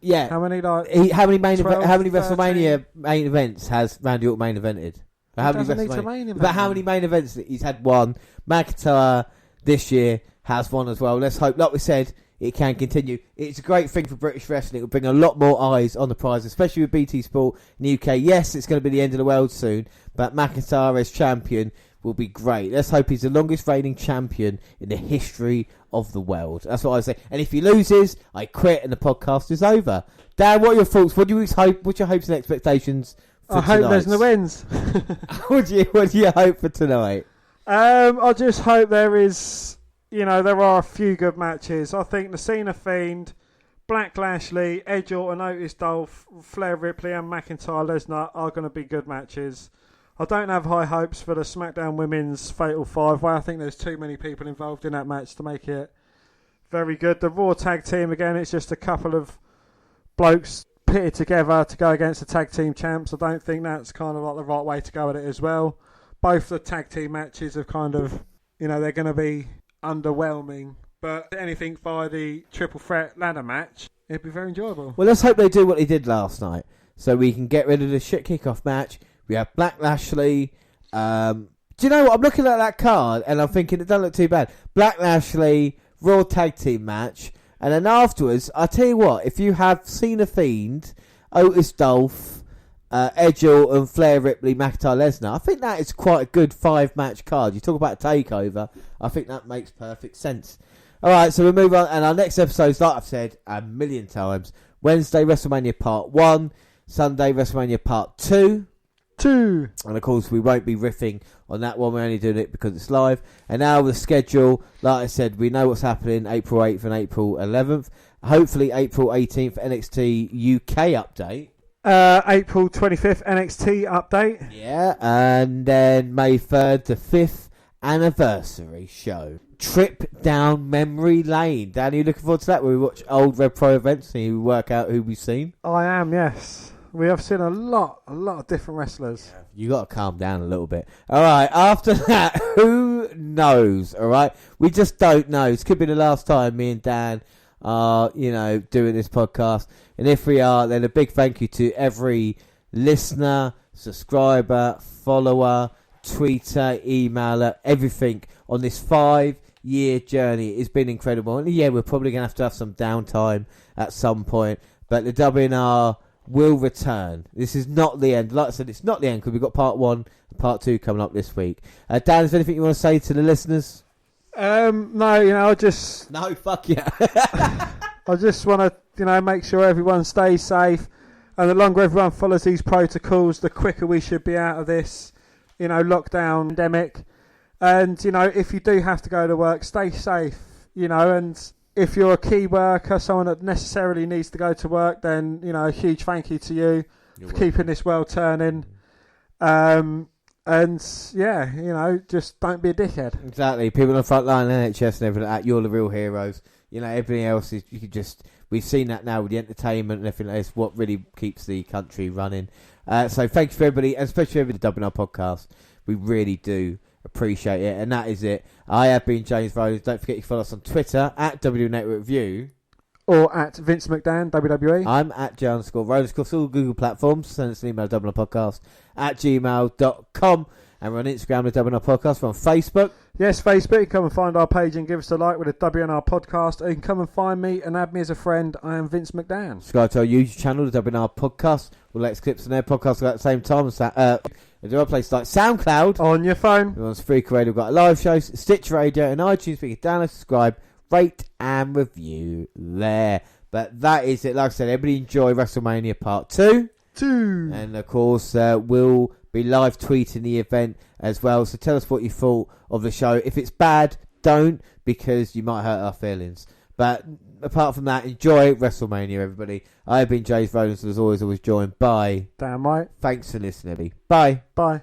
Speaker 1: Yeah.
Speaker 2: How many
Speaker 1: WrestleMania main events has Randy Orton main evented? How many main events? He's had one. McIntyre this year has one as well. Let's hope, like we said, it can continue. It's a great thing for British wrestling. It will bring a lot more eyes on the prize, especially with BT Sport in the UK. Yes, it's going to be the end of the world soon, but McIntyre as champion will be great. Let's hope he's the longest reigning champion in the history of the world. That's what I say. And if he loses, I quit and the podcast is over. Dan, what are your thoughts? What do you hope? What's your hopes and expectations for tonight?
Speaker 2: I hope there's no wins.
Speaker 1: What do you hope for tonight?
Speaker 2: I just hope there is... there are a few good matches. I think the Cena Fiend, Black Lashley, Edge Orton, Otis Dolph, Flair Ripley and McIntyre Lesnar are going to be good matches. I don't have high hopes for the SmackDown Women's Fatal 5-Way. I think there's too many people involved in that match to make it very good. The Raw Tag Team, again, it's just a couple of blokes pitted together to go against the Tag Team Champs. I don't think that's kind of like the right way to go at it as well. Both the Tag Team matches have kind of, they're going to be underwhelming. But anything via the Triple Threat ladder match, it'd be very enjoyable.
Speaker 1: Well, let's hope they do what they did last night so we can get rid of the shit kickoff match. We have Black Lashley. Do you know what? I'm looking at that card and I'm thinking it doesn't look too bad. Black Lashley, Raw Tag Team match. And then afterwards, I tell you what, if you have Cena Fiend, Otis Dolph, Edge Orton, Flair Ripley, McIntyre Lesnar, I think that is quite a good 5-match card. You talk about a takeover, I think that makes perfect sense. All right, so we move on. And our next episode, like I've said a million times, Wednesday, WrestleMania Part 1, Sunday, WrestleMania Part 2. And of course we won't be riffing on that one, we're only doing it because it's live. And now the schedule, like I said, we know what's happening April 8th and April 11th, hopefully April 18th NXT UK update,
Speaker 2: April 25th NXT update,
Speaker 1: and then May 3rd the 5th anniversary show, trip down memory lane. Dan, are you looking forward to that, where we watch old Red Pro events and you work out who we've seen?
Speaker 2: I am, yes. We have seen a lot of different wrestlers.
Speaker 1: Yeah, you got to calm down a little bit. All right, after that, who knows? All right, we just don't know. This could be the last time me and Dan are, doing this podcast. And if we are, then a big thank you to every listener, subscriber, follower, tweeter, emailer, everything on this 5-year journey. It's been incredible. And yeah, we're probably going to have some downtime at some point. But the WNR will return. This is not the end. Like I said, it's not the end because we've got part 1 and part 2 coming up this week. Dan, is there anything you want to say to the listeners?
Speaker 2: No,
Speaker 1: No, fuck yeah.
Speaker 2: I just want to, make sure everyone stays safe. And the longer everyone follows these protocols, the quicker we should be out of this, lockdown pandemic. And, if you do have to go to work, stay safe, and if you're a key worker, someone that necessarily needs to go to work, then, a huge thank you to you for keeping this world turning. And, yeah, just don't be a dickhead.
Speaker 1: Exactly. People on the front line, NHS and everything, you're the real heroes. Everything else is, we've seen that now with the entertainment and everything. It's what really keeps the country running. So thank you for everybody, and especially everybody dubbing our podcast. We really do appreciate it, and that is it. I have been James Rose. Don't forget you can follow us on Twitter at W Network Review
Speaker 2: or at Vince McDan WWE.
Speaker 1: I'm at J_Rose across all Google platforms. Send us an email, podcast at gmail.com, and we're on Instagram with WNR Podcast. We're on Facebook.
Speaker 2: Yes, Facebook. You can come and find our page and give us a like with a WNR Podcast. Or you can come and find me and add me as a friend. I am Vince McDan. Subscribe
Speaker 1: to our YouTube channel, the WNR Podcast. We'll let clips on their podcast at the same time. There's other places like SoundCloud
Speaker 2: on your phone.
Speaker 1: We're on Spreaker Radio. We've got live shows, Stitch Radio, and iTunes. We can download, subscribe, rate, and review there. But that is it. Like I said, everybody enjoy WrestleMania Part 2. And of course, we'll be live tweeting the event as well. So tell us what you thought of the show. If it's bad, don't, because you might hurt our feelings. But apart from that, enjoy WrestleMania, everybody. I've been James Rowlands, and as always joined by...
Speaker 2: Damn right.
Speaker 1: Thanks for listening, everybody. Bye.
Speaker 2: Bye.